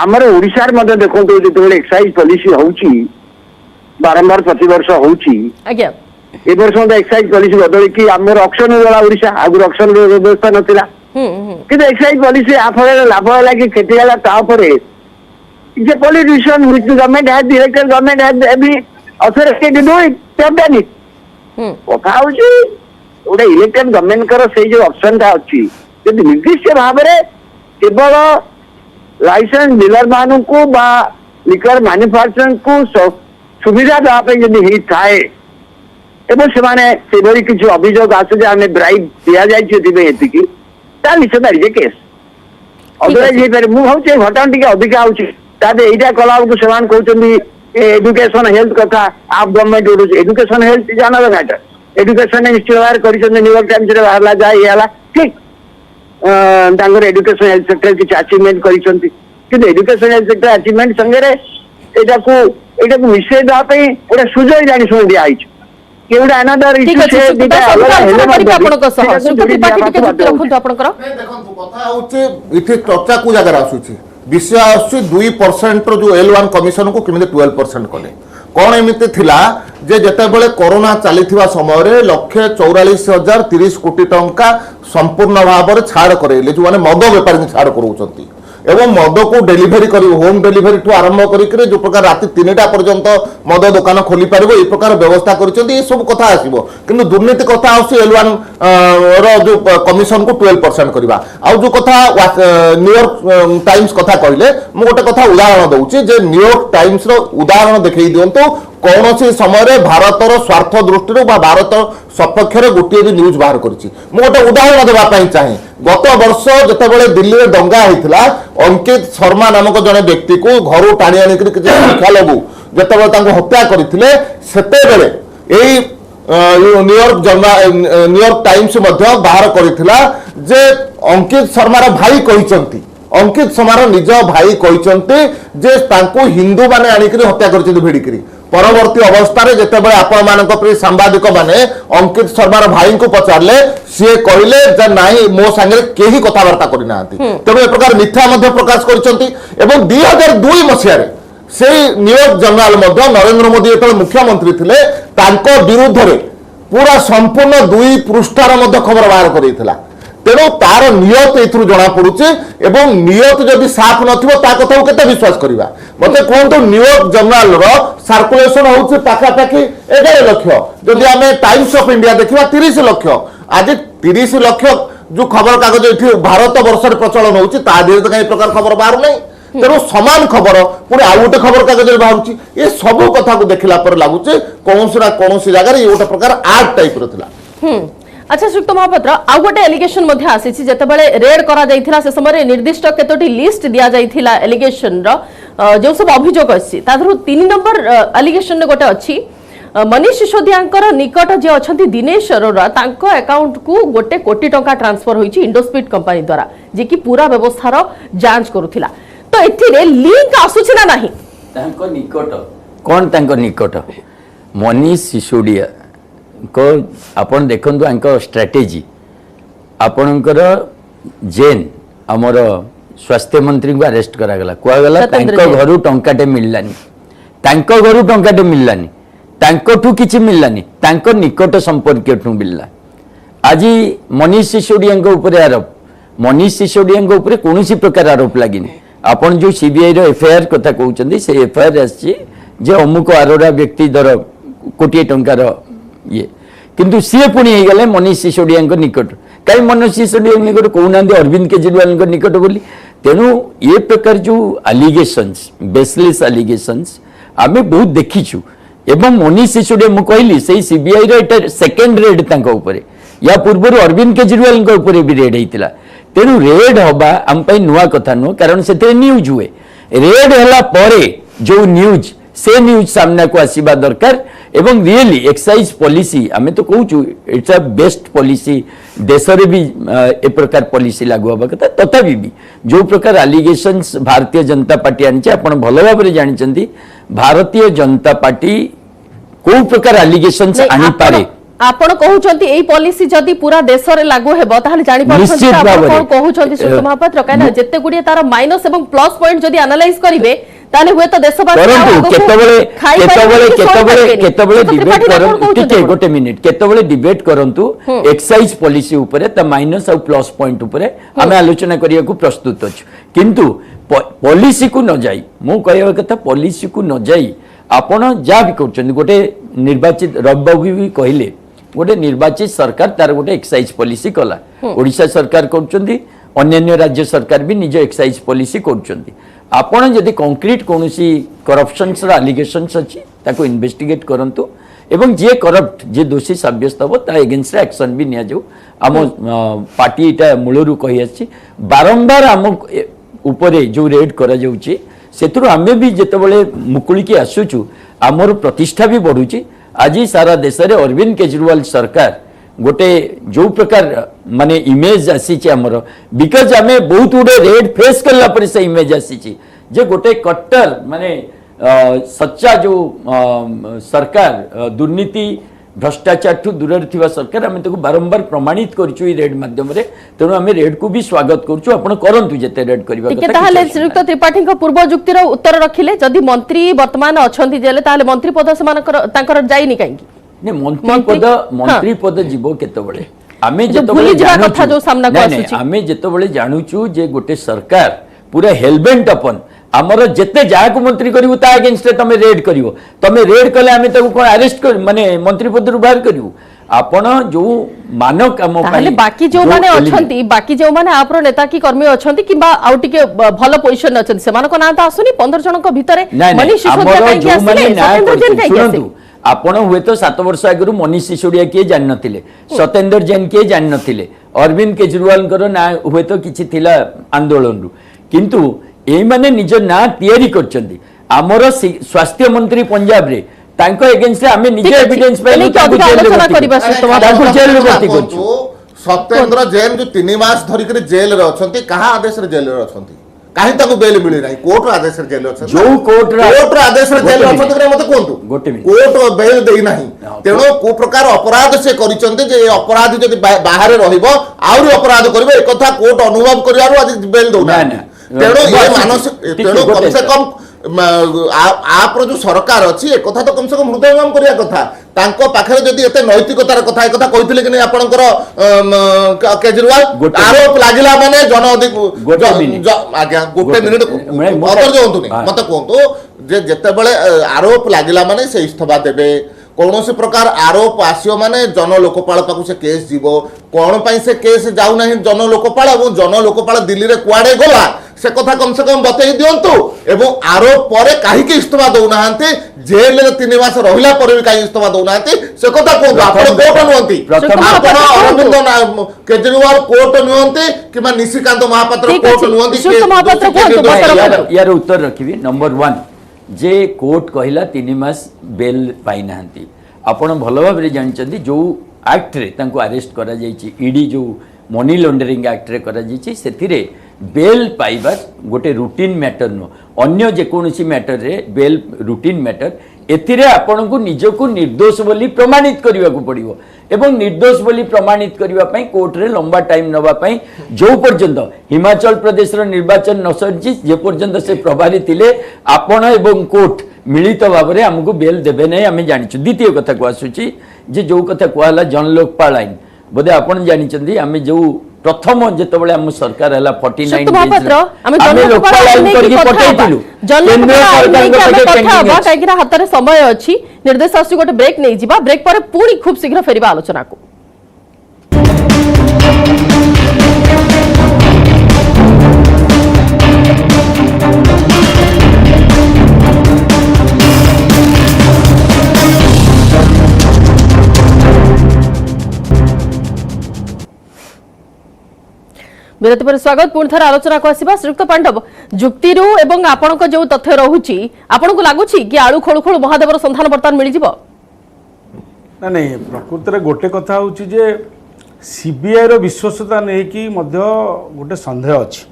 ଆମର ଓଡିଶାରେ ମଧ୍ୟ ଦେଖନ୍ତୁ ଯେତେବେଳେ ଏକ୍ସାଇଜ ପଲିସି ହଉଛି ବାରମ୍ବାର ପ୍ରତିବର୍ଷ ହଉଛି ଆଜ୍ଞା ଏ ବର୍ଷ ମଧ୍ୟ ଏକ୍ସାଇଜ ପଲିସି ବଦଳିକି ଆମର ଅକ୍ସନ ହେଇଗଲା ଓଡିଶା, ଆଗରୁ ଅକ୍ସନ ବ୍ୟବସ୍ଥା ନଥିଲା। କିନ୍ତୁ ଏକ୍ସାଇଜ ପଲିସି ଆ ଫଳରେ ଲାଭ ହେଲା କି କ୍ଷତି ହେଲା ତା ଉପରେ ଯେ politician which the government has the elected government has every authority to do it, they have done it। କଥା ହଉଛି ଗୋଟେ ଇଲେକ୍ଟେଡ ଗଭର୍ଣ୍ଣମେଣ୍ଟଙ୍କର ସେଇ ଯୋଉ ଅପସନଟା ଅଛି ଯଦି ନିର୍ଦ୍ଦିଷ୍ଟ ଭାବରେ କେବଳ ଲାଇସେନ୍ସ ଡିଲର ମାନଙ୍କୁ ବା ଲିକର ମ୍ୟାନୁଫ୍ୟାକ୍ଚରଙ୍କୁ ସୁବିଧା ଦେବା ପାଇଁ ଯଦି ହେଇଥାଏ ଏବଂ ସେମାନେ ସେଭଳି କିଛି ଅଭିଯୋଗ ଆସେ ଯେ ଆମେ ବ୍ରାଇବ୍ ଦିଆଯାଇଛି ଏଥିପାଇଁ ଏତିକି ତାହେଲେ ନିଶ୍ଚିତ ଯେ କେସ୍ ଅଦରାଇଜ ହେଇପାରେ। ମୁଁ ଭାବୁଛି ଏ ଘଟଣା ଟିକେ ଅଧିକା ହଉଛି ତାହେଲେ ଏଇଟା କଲା ବେଳକୁ ସେମାନେ କହୁଛନ୍ତି ଏଡୁକେସନ ହେଲ୍ଥ କଥା ଆପ ଗଭର୍ଣ୍ଣମେଣ୍ଟ ଉଠୁଛି। Education health is another matter. Education ନିଶ୍ଚିତ ଭାବରେ କରିଛନ୍ତି ନ୍ୟୁୟର୍କ ଟାଇମ୍ସରେ ବାହାରିଲା ଯାହା ଇଏ ହେଲା ଠିକ ତାଙ୍କର ଏଡୁକେସନ ହେଲ୍ଥ ସେକ୍ଟର କିଛି ଆଚିଭମେଣ୍ଟ କରିଛନ୍ତି କିନ୍ତୁ ଏଡୁକେସନ ହେଲ୍ଥ ସେକ୍ଟର ଆଚିଭମେଣ୍ଟ ସାଙ୍ଗରେ ଏଇଟାକୁ ମିଶେଇ ଦେବା ପାଇଁ ଗୋଟେ ସୁଯୋଗ ଜାଣିଶୁଣି ଦିଆହେଇଛି। କେଉଁଟା ଆନଦର ଠିକ ଅଛି ସୁବ୍ରତ ସାହୁ, ଆଲୋଚନା କରିବି ଆପଣଙ୍କ ସହ। ସୁବ୍ରତ ତ୍ରିପାଠୀ ଟିକେ ଯୁକ୍ତି ରଖନ୍ତୁ ଆପଣଙ୍କର। ଦେଖନ୍ତୁ କଥା ହଉଛି ଏଠି ଚର୍ଚ୍ଚା କୋଉ ଜାଗାରେ ଆସୁଛି ବିଷୟ ଆସୁଛି 2% ର ଯୋଉ L1 କମିଶନ କୁ କେମିତି 12% କଲେ। କଣ ଏମିତି ଥିଲା ଯେ ଯେତେବେଳେ କରୋନା ଚାଲିଥିବା ସମୟରେ 1,44,030 କୋଟି ଟଙ୍କା ସମ୍ପୂର୍ଣ୍ଣ ଭାବରେ ଛାଡ଼ କରାଇଲେ ଯୋଉମାନେ ମଦ ବେପାରୀ ଛାଡ଼ କରୁଛନ୍ତି ଏବଂ ମଦକୁ ଡେଲିଭରି କରିବ ହୋମ ଡେଲିଭରି ଠୁ ଆରମ୍ଭ କରିକି ଯୋଉ ପ୍ରକାର ରାତି 3ଟା ପର୍ଯ୍ୟନ୍ତ ମଦ ଦୋକାନ ଖୋଲି ପାରିବ এই ପ୍ରକାର ବ୍ୟବସ୍ଥା କରିଛନ୍ତି। ଏ ସବୁ କଥା ଆସିବ କିନ୍ତୁ ଦୁର୍ନୀତି କଥା ଆସୁଛି L1 ର ଯୋଉ କମିଶନ କୁ 12% କରିବା। ଆଉ ଯୋଉ କଥା ନ୍ୟୁୟର୍କ ଟାଇମ୍ସ କଥା କହିଲେ ମୁଁ ଗୋଟେ କଥା ଉଦାହରଣ ଦଉଛି ଯେ ନ୍ୟୁୟର୍କ ଟାଇମ୍ସ ର ଉଦାହରଣ ଦେଖେଇ ଦିଅନ୍ତୁ କୌଣସି ସମୟରେ ଭାରତର ସ୍ୱାର୍ଥ ଦୃଷ୍ଟିରୁ ବା ଭାରତ ସପକ୍ଷରେ ଗୋଟିଏ ବି ନ୍ୟୁଜ ବାହାର କରିଛି। ମୁଁ ଗୋଟେ ଉଦାହରଣ ଦେବା ପାଇଁ ଚାହେଁ ଗତ ବର୍ଷ ଯେତେବେଳେ ଦିଲ୍ଲୀରେ ଦଙ୍ଗା ହେଇଥିଲା ଅଙ୍କିତ ଶର୍ମା ନାମକ ଜଣେ ବ୍ୟକ୍ତିକୁ ଘରୁ ଟାଣି ଆଣିକରି କିଛି ସଂଖ୍ୟାଲଘୁ ଯେତେବେଳେ ତାଙ୍କୁ ହତ୍ୟା କରିଥିଲେ ସେତେବେଳେ ଏଇ ନ୍ୟୁୟର୍କ ଟାଇମ୍ସ ମଧ୍ୟ ବାହାର କରିଥିଲା ଯେ ଅଙ୍କିତ ଶର୍ମାର ଭାଇ କହିଛନ୍ତି ଅଙ୍କିତ ଶର୍ମାର ନିଜ ଭାଇ କହିଛନ୍ତି ଯେ ତାଙ୍କୁ ହିନ୍ଦୁ ମାନେ ଆଣିକରି ହତ୍ୟା କରିଛନ୍ତି ଭିଡ଼ିକିରି। ପରବର୍ତ୍ତୀ ଅବସ୍ଥାରେ ଯେତେବେଳେ ଆପଣମାନଙ୍କ ପ୍ରିୟ ସାମ୍ବାଦିକ ମାନେ ଅଙ୍କିତ ଶର୍ମାର ଭାଇଙ୍କୁ ପଚାରିଲେ ସିଏ କହିଲେ ଯେ ନାଇଁ ମୋ ସାଙ୍ଗରେ କେହି କଥାବାର୍ତ୍ତା କରିନାହାନ୍ତି। ତେଣୁ ଏ ପ୍ରକାର ମିଥ୍ୟା ମଧ୍ୟ ପ୍ରକାଶ କରିଛନ୍ତି ଏବଂ 2002 ମସିହାରେ ସେଇ ନ୍ୟୁୟର୍କ ଜର୍ଣ୍ଣାଲ ମଧ୍ୟ ନରେନ୍ଦ୍ର ମୋଦି ଯେତେବେଳେ ମୁଖ୍ୟମନ୍ତ୍ରୀ ଥିଲେ ତାଙ୍କ ବିରୁଦ୍ଧରେ ପୁରା ସମ୍ପୂର୍ଣ୍ଣ 2 ପୃଷ୍ଠାର ମଧ୍ୟ ଖବର ବାହାର କରିଥିଲା। ତେଣୁ ତାର ନିୟତ ଏଥିରୁ ଜଣା ପଡୁଛି ଏବଂ ନିୟତ ଯଦି ସାଫ ନଥିବ ତା କଥାକୁ କେତେ ବିଶ୍ୱାସ କରିବା। ମତେ କୁହନ୍ତୁ ନ୍ୟୁୟର୍କ ଜର୍ଣ୍ଣାଲର ସାର୍କୁଲେସନ ହଉଛି ପାଖାପାଖି 11 ଲକ୍ଷ ଯଦି ଆମେ ଟାଇମ୍ସ ଅଫ ଇଣ୍ଡିଆ ଦେଖିବା 30 ଲକ୍ଷ। ଆଜି 30 ଲକ୍ଷ ଯୋଉ ଖବର କାଗଜ ଏଠି ଭାରତ ବର୍ଷରେ ପ୍ରଚଳନ ହଉଛି ତା ଦେହରେ ତ କାହିଁ ପ୍ରକାର ଖବର ବାହାରୁ ନାହିଁ। ତେଣୁ ସମାନ ଖବର ପୁଣି ଆଉ ଗୋଟେ ଖବର କାଗଜରେ ବାହାରୁଛି। ଏ ସବୁ କଥାକୁ ଦେଖିଲା ପରେ ଲାଗୁଛି କୌଣସି ନା କୌଣସି ଜାଗାରେ ଇଏ ଗୋଟେ ପ୍ରକାର ଆର୍ଟ ଟାଇପର ଥିଲା। अच्छा श्रीयुक्त महापात्र आउ गोटे एलिगेशन मध्ये आसीछि जेतेबेले रेड करा जाइथिला से समय निर्दिष्ट केतोटी लिस्ट दिया जाइथिला एलिगेशन रो जो सब अभियोग अछि तादरु 3 नंबर एलिगेशन गोटे अछि मनीष सिसोदियाकर निकट जे अछंती दिनेश अरोरा तांको अकाउंट को 1 कोटी टंका ट्रांसफर होईछि इंडोस्पीड कंपनी द्वारा जे कि पूरा व्यवस्था रो जांच करूथिला तो एथिरे लिंक आसुछि ना नाही तांको निकट कोन तांको निकट मनीष सिसोदिया को आपण देखंतु आंको स्ट्रेटेजी आपणकर जेन हमर स्वास्थ्य मंत्री को अरेस्ट करा गला कुआ गला तांको घरु टंकाटे मिललानी तांको घरु टंकाटे मिललानी तांको ठु किछि मिललानी तांको निकट संपर्क ठु मिलला आज मनीष सिसोदिया ऊपर आरोप मनीष सिसोदिया ऊपर कोनोसी प्रकार आरोप लागिनी आपण जो सीबीआई रो एफआईआर कथा कहउचंदी से एफआईआर आछि जे अमुक अरोरा व्यक्ति दर कोटी टंकार ये किंतु सी पुणी गले मनीष सिसोदिया निकट कहीं मनीष सिसोदिया निकट कहना अरविंद केजरीवाल निकट बोली तेणु ये प्रकार जो आलिगेशंस बेसलेस आलिगेशंस आम बहुत देखीचु एवं मनीष सिसोदिया मु कहली से सीबीआई रो सेकेंड रेड तांको ऊपर या पूर्व अरविंद केजरीवाल ऊपर भी रेड होता तेणु रेड हवा आम नुआ कथा नुह कारण से न्यूज हुए रेड है जो न्यूज से न्यूज सामना को आसीबा दरकार एवं रियली एक्साइज पॉलिसी आमे तो कहूँ इट्स अ बेस्ट पॉलिसी देश रे भी ए प्रकार पॉलिसी लागू हवा कथा तथापि भी जो प्रकार एलिगेशंस भारतीय जनता पार्टी आनी आपण भल भाव जानते भारतीय जनता पार्टी को प्रकार एलिगेशंस आनी पारे आपण कहउछंती एई पॉलिसी जदी पूरा देश रे लागू हेबो ताहाले जानि पारछंती निश्चित आपण भाବରେ। कोन कहउछंती सुषमा महापात्र काना जत्ते गुडी तार माइनस एवं प्लस पॉइंट जदी एनालाइज करिवे ताले हुए तो देशवासी परंतु केतबळे डिबेट करंतु टिके गोटे मिनिट केतबळे डिबेट करंतु एक्साइज पॉलिसी उपरे त माइनस और प्लस पॉइंट उपरे हमें आलोचना करिया को प्रस्तुत अछि किंतु पॉलिसी को न जाई मु कहवा कथा पॉलिसी को न जाई आपण जा भी करछन गोटे निर्वाचित रब्बाबू भी कहले गोटे निर्वाचित सरकार तार गोटे एक्साइज पॉलिसी कला ओडिशा सरकार करछंती अन्य राज्य सरकार भी निज एक्साइज पॉलिसी करछंती आपण जदि कंक्रीट कोनोसी करप्शन्स रा एलिगेशंस अछि ताको इन्वेस्टिगेट करंतु एवं जे करप्ट जे दोषी साब्यस्त हो ता एगेंस्ट एक्शन भी निया जाऊ आम पार्टी एटा मूलरू कहि आछि बारंबार आम उपरे जो रेड करा जाउची सेतुर आमे भी जेतबळे मुकुळी के आसुचु आमर प्रतिष्ठा भी बढ़ुची आज सारा देश रे अरविंद केजरीवाल सरकार गोटे जो प्रकार माने इमेज आसी आमर बिकज आमे बहुत गुडे रेड फेस करला पर से इमेज आसी जे गोटे कट्टर माने सच्चा जो सरकार दुर्नीति भ्रष्टाचार ठू दूर थिबा सरकार आमे ताको बारंबार प्रमाणित करछु ई रेड माध्यम रे तेणु आमे रेड को भी स्वागत करछु आपण करंतु जेते रेड करबा टिके ताहाले श्रीयुक्त त्रिपाठी को पूर्व युक्तिर उत्तर रखिले जदि मंत्री वर्तमान अछंती जेले ताहाले मंत्री पद समानकर तांकर जाईनी काहेकि ने मंत्री पद जीवो केतबळे आमे जो भूली जिबा कथा जो सामना को आसुची आमे जेतबळे जानुचु जे गोटे सरकार पूरा हेलमेट अपन आमर जेते जाको मंत्री करिवो ता अगेंस्ट तमे रेड करिवो तमे रेड कले आमे ताको कोन अरेस्ट कर माने मंत्री पद रु बाहर करिवो आपण जो मानव काम ताहाले बाकी जो माने अछंती बाकी जो माने आपरो नेता की कर्मी अछंती किबा आउ टिके भलो पोजीशन अछंती सेमान को नाम त आसुनी 15 जन को भितरे मनीष सिसोदिया काई आसले सतेंद्र जैन काई आसले आपण हुए तो 7 वर्ष आगु मनीष सिसोदिया के जान नथिले सतेंद्र जैन के जान नथिले अरविंद केजरीवाल कर ना हुए तो किछि थिला आंदोलन रु किंतु एई माने निज ना तयारी करचंदी हमर स्वास्थ्य मंत्री पंजाब रे तांको एगेंस्ट आमे निजे एविडेंस पाइले तांको आलोचना करबा तांको जेल रे भर्ती करछु सत्येंद्र जैन जो 3 मास धरि के जेल रे अछंती कहा आदेश रे जेल रे अछंती काहे ताको बेल मिली नाही कोर्ट आदेश रे जेल अछंती जो कोर्ट आदेश रे जेल अछंती करे मते कोंतु कोर्ट बेल देई नाही तेनो को प्रकार अपराध से करिसंती जे अपराधी जदि बाहर रहिबो आउरी अपराध करबे एक कथा कोर्ट अनुभव करियारो आज बेल दउ ना तेनो ये मानसिक तेनो कम से कम आप जो सरकार अच्छी एक कथा तो कम से कम हृदयंगम करिया कथा तांको पाखरे जदि एते नैतिकतार कथा एक कथा कहिथिले कि नै आपनकर केजरीवाल आरोप लागिला माने जन अधिक आज्ञा गोटे मिनिट अदर जोंतु नै मते कोंतु जे जते बेले आरोप लागिला माने से इस्तीफा देबे कौनसी प्रकार आरोप आसियो माने जन लोकपाल पाखु से केस जीवो कोन पई से केस जाउ नाही जन लोकपाल एवं जन लोकपाल दिल्ली रे कुआडे गला से कथा कम से कम बतई दियंतु एवं आरोप परे काहे के इस्तीफा दउ नाहंती जेल रे 3 मास रहिला परे भी काहे इस्तीफा दउ नाहंती से कथा को आपण कोर्ट नुहंती आपण अरविंद केजरीवाल कोर्ट नुहंती किबा निशिकांत महापात्र कोर्ट नुहंती सुषमा महापात्र कोर्ट यार उत्तर रखिबी नंबर 1 जे कोर्ट कहला 3 मास बेल पाई नाहंती आपण भलो भाबरे जानचंदी जो एक्ट रे तांको अरेस्ट करा जाईची ईडी जो मनी लॉन्ड्रिंग एक्ट रे करा जाईची सेथिरे बेल पाइबा गोटे रूटीन मैटर नो अन्य जेकोसी मैटर रे बेल रूटीन मैटर एथिरे आपण को निजको निर्दोष बोली प्रमाणित करबा को पड़िबो एवं निर्दोष बोली प्रमाणित करबा पई कोर्ट रे लंबा टाइम नबा पई जो पर्यंत हिमाचल प्रदेश रो निर्वाचन न सरजी जे पर्यंत से प्रभारी थिले आपण एवं कोर्ट मिलित भाव में हमको बेल देबे नै आमे जानिछु द्वितीय कथा को आसुची जे जो कथा कहला जन लोकपाल आईन बोधे आपण जानिचंदी आमे जो प्रथम जेतबळे हम सरकार हला 49 महापात्र आमे लोकपाल आईन करके पठाइतिलु काईकिरा हातरे समय अछि निर्देश आसी गोटे ब्रेक नै जिबा ब्रेक पर पूरी खूब शीघ्र फेरिबा आलोचना को विरति पर स्वागत पुणी थर आलोचना को आसिबा श्रीयुक्त पांडव जुक्ति रु एवं आपनक जो तथ्य रहुची आपनको लागुची कि आळु खोळु खोळु महादेवर संधान बर्तमान मिली जिवो ना नहीं प्रकृत रे गोटे कथा होची जे सीबीआई रो विश्वासता नहीं कि मध्य गोटे संदेह अछि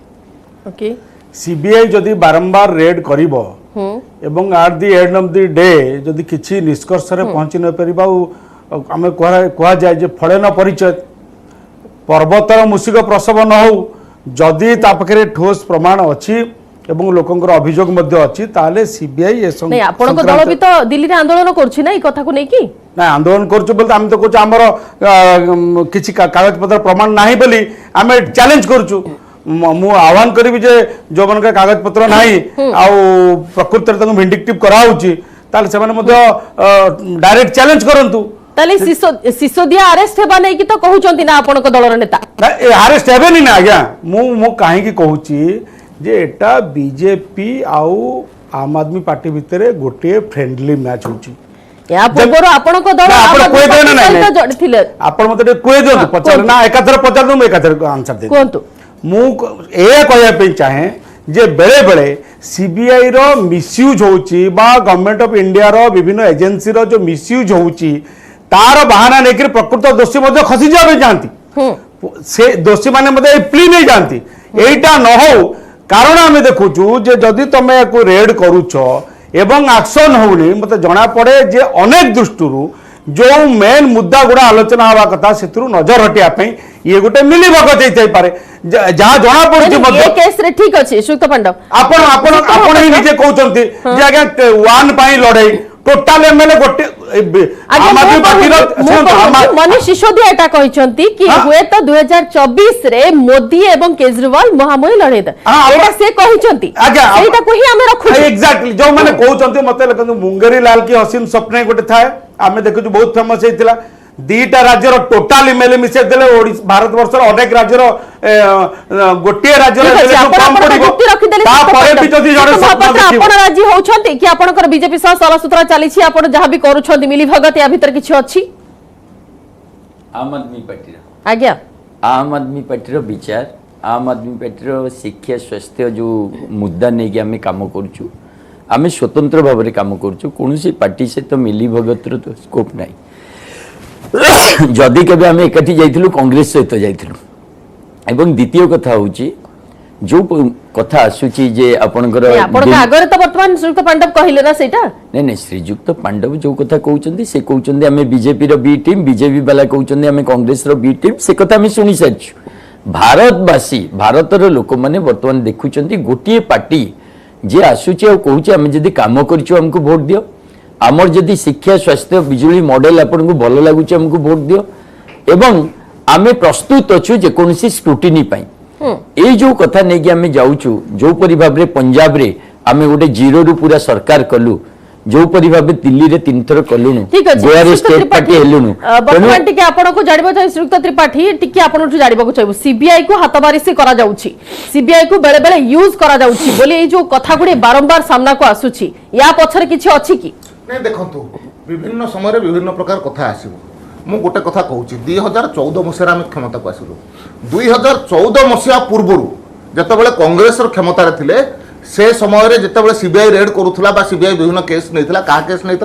ओके सीबीआई जदि बारंबार रेड करिवो एवं at the end of the day जदि किछि निष्कर्ष रे पहुंची न परिबा आमे कोहा जाय जे फळे न परिचय पर्वतर मूषिक प्रसव न हो जदि ता पाखरे ठोस प्रमाण अछि एवं लोकंकर अभियोग मध्ये अछि ताले सीबीआई ए नहीं आपनको दल भी तो दिल्ली रे आंदोलन करछि ना ई कथा को नै की ना आंदोलन करछु बोलते हम तो कहछु हमर किछि कागज पत्र प्रमाण नाही बोली आमे चैलेंज करछु मु आह्वान करी जे जो मन का कागज पत्र नाही आ प्रकृत रे तंग विंडिक्टिव करा होछि ताले से माने मध्ये डायरेक्ट चैलेंज करंतु ताले सिसोदिया अरेस्ट हेबा नै की तो कहउचंती ना आपनको दलर नेता ना अरेस्ट हेबे नि ना आज्ञा मु काहे की कहूची जे एटा बीजेपी आउ आम आदमी पार्टी भितरे गोटे फ्रेंडली मैच होची या पूर्व आपनको दल आपण कोइ देना नाही जड़थिले आपण मते कोइ दो पचार ना एकाथर पचार दो एकाथर आंसर दे कोंतु मु ए कहया पे चाहे जे बेले बेले सीबीआई रो मिसयूज होची बा गवर्नमेंट ऑफ इंडिया रो विभिन्न एजेंसी रो जो मिसयूज होची तार बहाना लेकर प्रकृत दोषी मध्य खसी जाबे जानती से दोषी माने मध्य प्ली नहीं जानती एटा न हो कारण आम देखुचु जे जदि तमे को रेड करूछ एवं एक्शन होनी मते जना पड़े जे अनेक दृष्टि जो मेन मुद्दा गुड़ा आलोचना हवा कथा से नजर हटिया ये गोटे मिली भगत होई पारे जहाँ जना पड़ुछि ये केस रे ठीक अछि श्रीयुक्त पांडव आपण आपण आपण ही निजे कहउचंती जे आगे वन पाई लड़ाई टोटल एमएलए गोटे आम आदमी पार्टी मनीष सिसोदिया एटा कहिसंती कि हुए तो 2024 रे मोदी एवं केजरीवाल महामहिम लड़े एटा से कहिसंती एटा को ही हमें रखु एग्जैक्टली जो माने कहउचंती मते लगन मुंगेरी लाल की हसीन सपने गोटे थाए आमे देखु बहुत फेमस हेतिला दीटा राज्यर टोटाल एमएलए मिसे देले भारत वर्ष अनेक राज्यर गोटे राज्यर कम पड़िबो ता परे भी जदी जड़े सपना देखिबो आपण राजी होछंती कि आपनकर बीजेपी सह सलासुतरा चलीछि आपण जहां भी करूछंती मिली भगत या भीतर किछ अछि आम आदमी पार्टी आज्ञा आम आदमी पार्टी विचार आम आदमी पार्टी शिक्षा स्वास्थ्य जो मुद्दा नहीं कि आम काम करुचु आम स्वतंत्र भाव में काम करुचु कौन पार्टी सहित मिली भगतर तो स्कोप नहीं जदि केबे आम एकाठी जाइथिलु कांग्रेस सहित जाइथिलु एवं द्वितीय कथा होची जो कथा आसुची जे आपनकर आपन आगरे तो वर्तमान श्रीयुक्त पांडव कहिले ना सेटा नहीं नहीं श्रीयुक्त पांडव जो कथा कहउचंदी से कहउचंदी आम बीजेपी रो बी टीम बीजेपी वाला कहउचंदी आम कांग्रेस रो बी टीम से कथा आम सुनी सारछु भारतवासी भारतर लोक माने वर्तमान देखुचंदी गोटिए पार्टी जे आसुची आ कहउची आम जदी काम करछु हमको वोट दियो आमर जदि शिक्षा स्वास्थ्य बिजुली मॉडल आपन को भल लागुची हमको वोट दियो एवं आमे प्रस्तुत अछु जे कोनसी स्क्रूटिनी पई ए जो कथा नै कि आमे जाउछु जो परि भाबरे पंजाब रे आमे गोटे जीरो रु पूरा सरकार कलु जो परि भाबे दिल्ली रे तीन थर कलुनु गोवा रे स्टेट पार्टी हेलुनु वर्तमान टिके आपन को जानिबो चाहि श्रीयुक्त त्रिपाठी टिके आपन को जानिबो को चाहिबो सीबीआई को हातबारी से करा जाउछि सीबीआई को बेले बेले यूज करा जाउछि बोली ए जो कथा गुडे बारंबार सामना को आसुछि या पछरे किछि अछि की नहीं देखो विभिन्न समय विभिन्न प्रकार कथा आसो मु गोटे कथा कहूँ 2014 मसीह आम क्षमता को आसलु 2014 मसीहा पूर्व जिते कांग्रेस क्षमतार थे से समय जिते सीबीआई रेड करूला सीबीआई विभिन्न केस नहीं क्या केस नहीं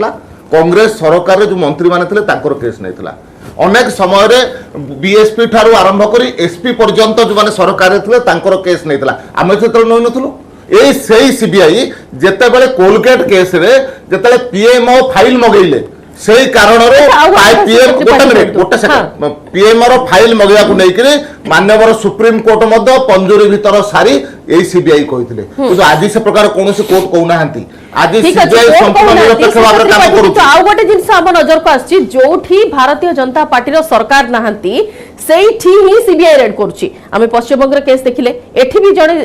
कांग्रेस सरकार जो मंत्री मैंने थे केस नहीं अनेक समय बीएसपी ठारू आरंभ कर एसपी पर्यंत जो मैंने सरकार थे केस नहीं आम से नई नुँ ए सही सीबीआई जेतेबेले कोलगेट केस रे जेतेबेले पीएमओ फाइल मगैले सेही कारण रे पीएम गोटे सेकंड पीएमओ रो फाइल मगैया को नै कि माननीय सुप्रीम कोर्ट मध्य पंजुरी भीतर सारी ए सीबीआई कहिथिले तो आज से प्रकार कोनोसी कोर्ट कहउना हंती आज सीबीआई संपूर्ण निरपेक्ष भाव रे काम करू आ गोटे जिंस हम नजर को आछि जोठी भारतीय जनता पार्टी रो सरकार नाहंती सेठी ही सीबीआई रेड करछि आमे पश्चिम बंग रे केस देखिले एठी भी जने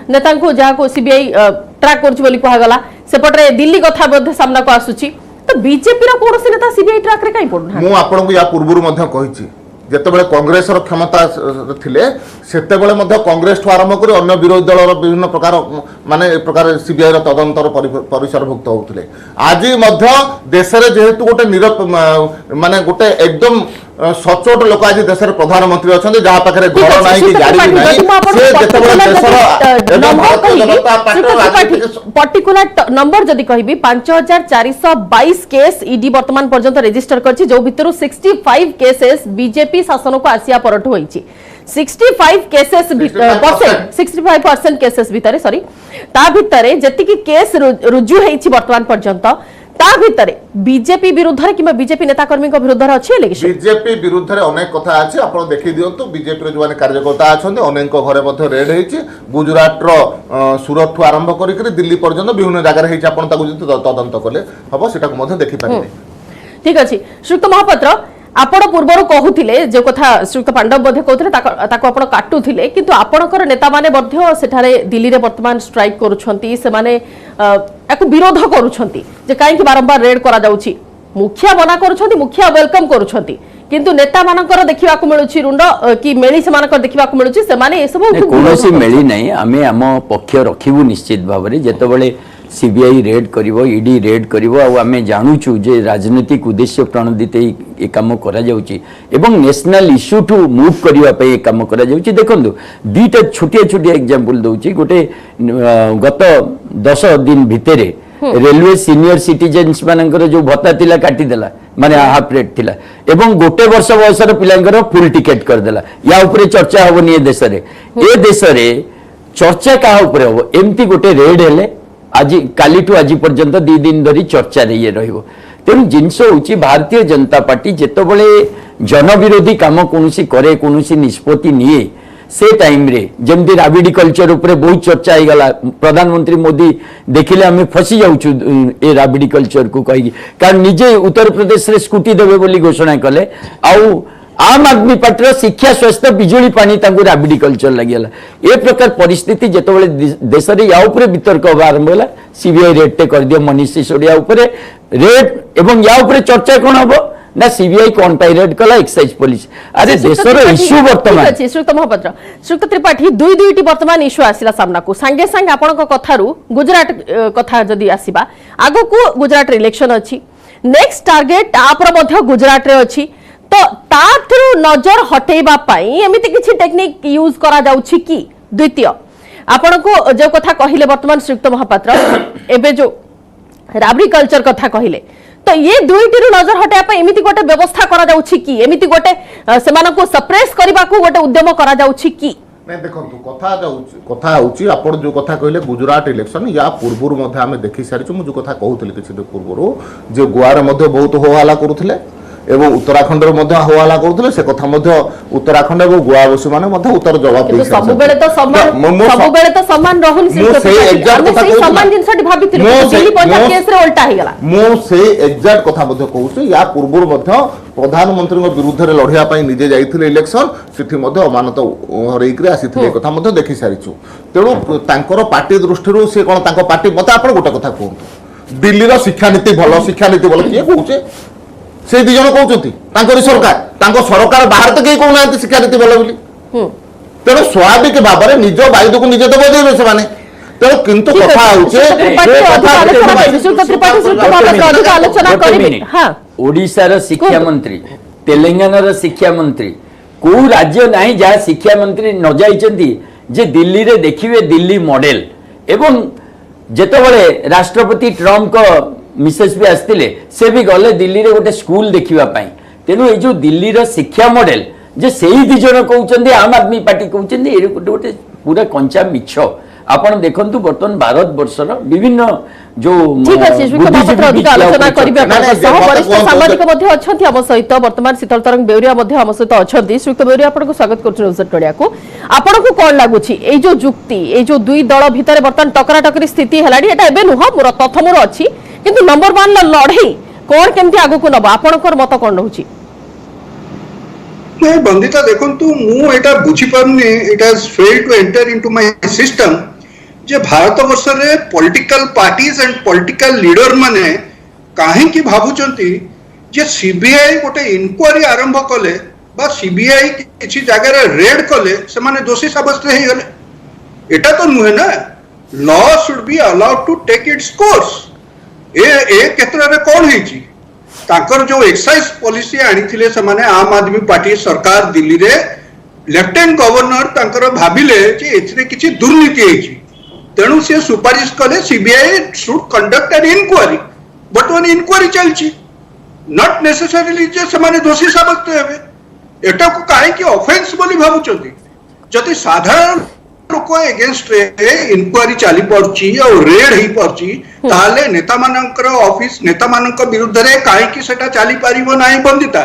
नेता को जहा को सीबीआई ट्रैक करछि बोली कहा गला सेपटरे दिल्ली कथा मध्ये सामना को आसुछि तो बीजेपी रो कोनोसी नेता सीबीआई ट्रैक रे काई पडुना मु आपन को या पूर्वरु मध्ये कहिछि जेतेबेले कांग्रेस रो क्षमता थिले सेतेबेले मध्ये कांग्रेस ठो आरंभ करी अन्य विरोधी दल रो विभिन्न प्रकार माने प्रकार सीबीआई रो तदंतर परिसरभुक्त होउथिले आज मध्ये देश रे जेहेतु गोटे माने गोटे एकदम सचोट लोक आज देश प्रधानमंत्री अच्छा जहाँ पाखे ठीक घर अछि, ना कि श्रीयुक्त गाड़ी त्रिपाठी, नहीं ଯଦି ମୁଁ ଆପଣଙ୍କୁ से particular देश ଯଦି, number କହିବି, जनता ଶ୍ରୀयुक्त पार्टी त्रिପାठी, particular number ଯଦି କହିବି 5422 केस ईडी वर्तमान पर्यंत रेजिस्टर करछि जो भितरु 65 केसेस बीजेपी शासन को आसिया परठु होइछि 65 केसेस 65% केसेस भितरे सॉरी ता भितरे जतिकि केस रुजु हेछि वर्तमान पर्यंत ता भितरे बीजेपी विरुद्ध रे किबा बीजेपी नेता कर्मी को विरुद्ध रे अछि एलिगेशन बीजेपी विरुद्ध रे अनेक कथा अछि आपण देखि दियंतु बीजेपी रे जो माने कार्यकर्ता अछन्ते अनेक घरे मध्ये रेड हेछि गुजरात रो सूरत ठु आरंभ करि करि दिल्ली पर्यंत विभिन्न जगह हेछि आपण ताकु जति तदंत कले हबो सेटा को मध्ये देखि पारिबे ठीक अछि श्रीयुक्त महापात्र आपण पूर्वर कहूथिले जो कथा श्रीयुक्त पांडव मध्ये कहूथिले ताको आपण काटुथिले किंतु आपणकर नेता माने मध्ये सेठारे दिल्ली रे वर्तमान स्ट्राइक करूछंती से माने याकु विरोध करूछंती जे काहे कि बारंबार रेड करा जाउछि मुखिया मना करूछंती मुखिया वेलकम करूछंती किंतु नेता मानकर देखिबा को मिलुछि रुंड कि मेली से मानकर देखिबा को मिलुछि से माने ए सब कोनोसी मेली नै आमे हम पक्ष रखिबु निश्चित भाबरे जेतबेले सीबीआई रेड करिवो ईडी रेड करिवो आ आमे जानुछु जे राजनीतिक उद्देश्य प्रणोदित ए काम करा जाउची एवं नेशनल इश्यू टू मूव करिवा पे ए काम करा जाउची देखंदु दीटा छोटिया छोटिया एग्जांपल दउची गोटे गत 10 दिन भितरे रेलवे सीनियर सिटीजन्स मानकर जो भत्ता थिला काटी देला माने हाफ रेट थिला एवं गोटे वर्ष बयसर पिलांकर फुल टिकट कर देला या ऊपर चर्चा होबनी ए देश रे चर्चा का ऊपर हो एमती गोटे रेड हेले आज काली टू आज पर्यंत 2 दिन धरी चर्चा रे ये रहिबो तेणु जिनस होची भारतीय जनता पार्टी जेतबेले जनविरोधी काम कोनोसी करे कोनोसी निष्पत्ति निये से टाइम रे जेमती राबिडी कल्चर ऊपर बहुत चर्चा हो गला प्रधानमंत्री मोदी देखिले हमें फसी जाउछु ए राबिडी कल्चर को कहि कारण निजे उत्तर प्रदेश रे स्कूटी देबे बोली घोषणा कले आउ आम आदमी पार्टी शिक्षा स्वास्थ्य बिजुली पानी तांको राबिडी कल्चर लगिला ए प्रकार परिस्थिति जेतबेले देश रे या ऊपर वितर्क आरंभ होला सीबीआई रेड टे कर दियो मनीष सिसोदिया ऊपर रेड एवं या ऊपर चर्चा कोन हबो ना सीबीआई कोन पाई रेड कला एक्साइज पुलिस अरे देशर इश्यू वर्तमान ठीक अछि श्रीयुक्त महापात्र श्रीयुक्त त्रिपाठी दुईटी वर्तमान इश्यू आसिला सामना को संगे संग आपन को कथारू गुजरात कथा जदी आसीबा आगो को गुजरात रे इलेक्शन अछि नेक्स्ट टारगेट आपर मध्य गुजरात रे अछि तो ताथरु नजर हटेबा पाई एमिति किछि टेक्निक यूज करा जाउछि कि द्वितीय आपन को जो कथा कहिले वर्तमान श्रीयुक्त महापात्र एबे जो राबड़ी कल्चर कथा कहिले तो ये दुईटी नजर हटाया पाई एमिति गोटे व्यवस्था करा जाउछि कि एमिति गोटे सेमान को सप्रेस करबा को गोटे उद्यम करा जाउछि कि नहीं देखो कथा होची आपण जो कथा कहले गुजरात इलेक्शन या पूर्व मध्ये आमे देखि सारिछु मु जो कथा कहउतले किछि पूर्व जे गोवा रे मध्ये बहुत होहाला करूथले एवं उत्तराखंड रे मध्ये होहाला करूथले से कथा मध्ये उत्तराखंड एवं गोवावासी माने मध्ये उत्तर जवाब दे सब बेले तो सम्मान रहउन सम्मान जिनसटी भाबिथिले दिल्ली पंजाब केस रे उल्टा ही गला मो से एग्जैक्ट कथा मध्ये कहउछु या पूर्व मध्ये प्रधानमंत्री विरुद्ध रे लढिया पाई निजे जाइथिले इलेक्शन सिठी मध्ये अमानत हरई करे आसीथिले कथा मध्ये देखि सारिछु तेणु तांकर पार्टी दृष्टिरू से कोन तांको पार्टी मते आपण गोटे कथा कहू दिल्ली रो शिक्षा नीति भलो किए कहूचे से दी जन कहते सरकार बाहर तो कहीं कहना शिक्षा नीति भल बोली तेणु स्वाभाविक भाव में निज बायु को निजे तो बजेबे से माने तेणु किंतु कथा ओडिशार शिक्षा मंत्री तेलंगानार शिक्षा मंत्री को राज्य नहीं जहाँ शिक्षा मंत्री न जाइछंती जे दिल्ली रे देखिए दिल्ली मॉडल एवं जेतबेले राष्ट्रपति ट्रम्प को मिसेस भी आसते से भी गले दिल्ली रे गोटे स्कूल देखिबा पाई तेणु ये जो दिल्ली रो शिक्षा मॉडल जे सेही दी जन कहउचंदी आम आदमी पार्टी कहउचंदी ए गोटे पूरा कंचा मिछ आपण देखंतु वर्तमान भारत वर्षर विभिन्न जो ठीक अछि श्रीयुक्त महापात्र अधिक आलोचना करिबे सह वरिष्ठ सामाजिक मध्ये अछंती हम सहित वर्तमान शीतल तरंग बेउरिया मध्ये हम सहित अछंती श्रीयुक्त बेउरिया आपण को स्वागत करछु न्यूज टोडिया को आपण को कोन लागुछि ए जो जुक्ति ए जो दुई दल भितरे वर्तमान टकरा टकरी स्थिति हेलाडी एटा एबे नुह मोर तथ्य मोर अछि किंतु नंबर 1 लड़ई कौन केमती आगु को नब आपनकर मत कोन रहउछि नहीं बंदिता देखंतु मु एटा बुझी परनी it has failed to enter into my system जे भारत वर्ष रे political parties and political leader माने काहे की भाबुचंती जे सीबीआई गोटे इंक्वायरी आरंभ कले बा सीबीआई किछि जगह रे रेड कले से माने दोषी साब्यस्त हे गले एटा तो नुहे ना law should be allowed to take its course ए क्षेत्र रे कोन हेची ताकर जो एक्साइज पॉलिसी आनी से आम आदमी पार्टी सरकार दिल्ली रे लेफ्टिनेंट गवर्नर तांकर भाविले जे एथिरे किछि दुर्नीति हेछि तेणु से सुपारिश कले CBI should conduct an inquiry but one inquiry चलछि नॉट नेसेसरीली जे समाने दोषी साबित हेबे एटा को काहे कि ऑफेंस बोली भाबुचंती जति साधारण लोक एगेंस्ट रे इनक्वारी चली पड़छि और रेड ही पड़छि ताले नेता मानकर ऑफिस नेता मानक विरुद्ध रे काहे कि सेटा चली परिबो नाही बंदिता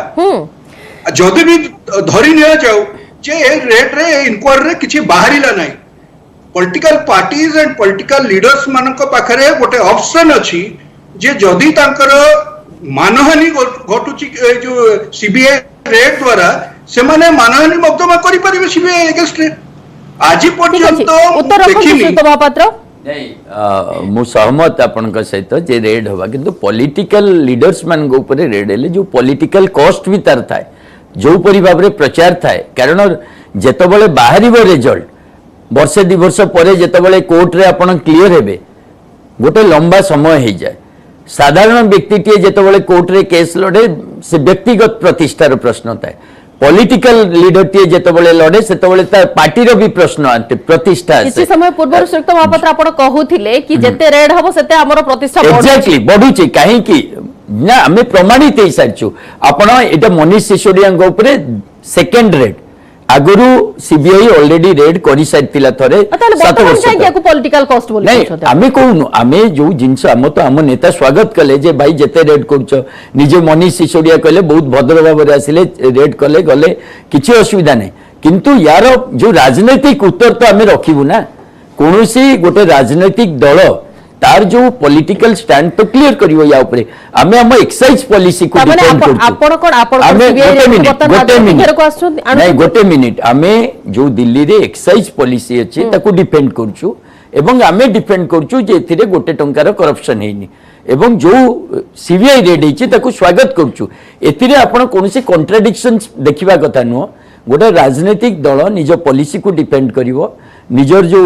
जदि भी धरि निया जाऊ जे रेड रे इनक्वारी रे किछि बाहरिला नाही political parties and political leaders मानक पाखरे गोटे ऑप्शन अछि जे जदि तांकर मानहानि घटुछि जो सीबीआई रेड द्वारा से माने मानहानि मोकदमा करि परिबे सीबीआई अगेंस्ट रे आज पर्यंत उत्तर रखନ୍ତୁ ଶ୍ରୀଯୁକ୍ତ ମହାପାତ୍ର नहीं मु सहमत आपनका सहित जे रेड होगा किंतु पॉलिटिकल लीडर्स मान ऊपर रेड हेले जो पॉलिटिकल कॉस्ट भी तार थाए जो परि भाव रे प्रचार थाए कारण जेतबेले बाहरिबो रिजल्ट वर्षे 2 वर्ष पर जेतबेले कोर्ट रे आपण क्लियर हेबे गोटे लंबा समय हो जाए साधारण व्यक्ति जेतबेले कोर्ट रे केस लड़े से व्यक्तिगत प्रतिष्ठार प्रश्न थाए पॉलिटिकल लीडर टी जेतबेले लड़े सेतबेले तार पार्टी रो भी प्रश्न आते प्रतिष्ठा किछि समय पूर्व श्रीयुक्त महापात्र आपण कहूथिले कि जेते रेड हबो सेते हमर प्रतिष्ठा एग्जैक्टली बढ़ुची काहे कि ना हमें प्रमाणित हे सारछु आपण एटा मनीष सिसोदिया ऊपर सेकंड रेड आगुरु सीबीआई ऑलरेडी रेड करि सारतिला थरे 7 वर्ष को पॉलिटिकल कॉस्ट बोली नहीं आमे कहूनु आमे जो जिंस हम तो हम नेता स्वागत कले जे भाई जेते रेड करछ निजे मनीष सिसोदिया कहले बहुत भद्र भाव आसिले रेड कले गले किछि असुविधा नहीं किंतु यार जो राजनीतिक उत्तर तो आमे रखिबु ना कोनोसी गोटे राजनीतिक दल तार जो पॉलिटिकल स्टैंड तो क्लियर करिवो या ऊपर आमे हम एक्साइज पॉलिसी को डिपेंड करछु आपण कोन आपण नहीं गोटे मिनिट आमे जो दिल्ली रे एक्साइज पॉलिसी अछि ताको डिपेंड करछु एवं आमे डिपेंड करछु जे एथिरे गोटे टंकार करप्शन हेनी एवं जो सीबीआई रेड हेछि ताको स्वागत करछु एथिरे आपण कोनसी कॉन्ट्राडिक्शंस देखिबा कथा नो गोटे राजनीतिक दल निज पॉलिसी को डिपेंड करिवो निजर जो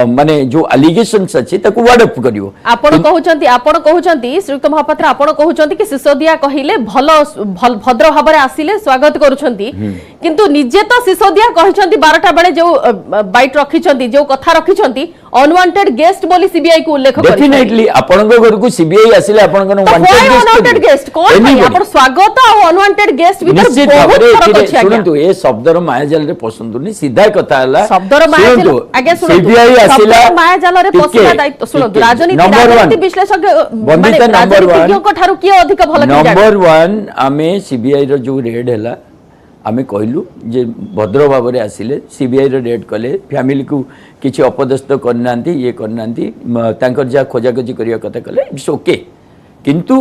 माने जो एलिगेशंस अछि ताको वार्ड अप करिवो आपण कहउचंती श्रीयुक्त महापात्र आपण कहउचंती कि सिसोदिया कहिले भद्र भाबरे आसिले स्वागत करूछंती किंतु निजे तो सिसोदिया कहिसंती 12टा बेले जो बाइट रखिछंती जो कथा रखिछंती अनवांटेड गेस्ट बोली सीबीआई को उल्लेख करिछंती डेफिनेटली आपनक घर को सीबीआई आसिले आपनक वांटेड गेस्ट कोन भाई आपण स्वागत आ अनवांटेड गेस्ट भीतर बहुत फरक अछि सुनंतु ए शब्दर मायाजाल रे पसंदुनी सीधा कथा हला शब्दर मायाजाल आगे सुनो सीबीआई आसिला मायाजाल रे पसंदा दायित्व सुनो राजनीति विश्लेषक माने राजनीतिज्ञ को ठारू किए अधिक भल कि नंबर 1 आमे सीबीआई रो जो रेड हला आमे कहलु जे भद्र भाव रे आसिले सीबीआई रो रेड कले फैमिली को किछि अपदस्थ करनांती ये करनांती तांकर जा खोजाखोजी करिया कथा कले इट्स ओके किंतु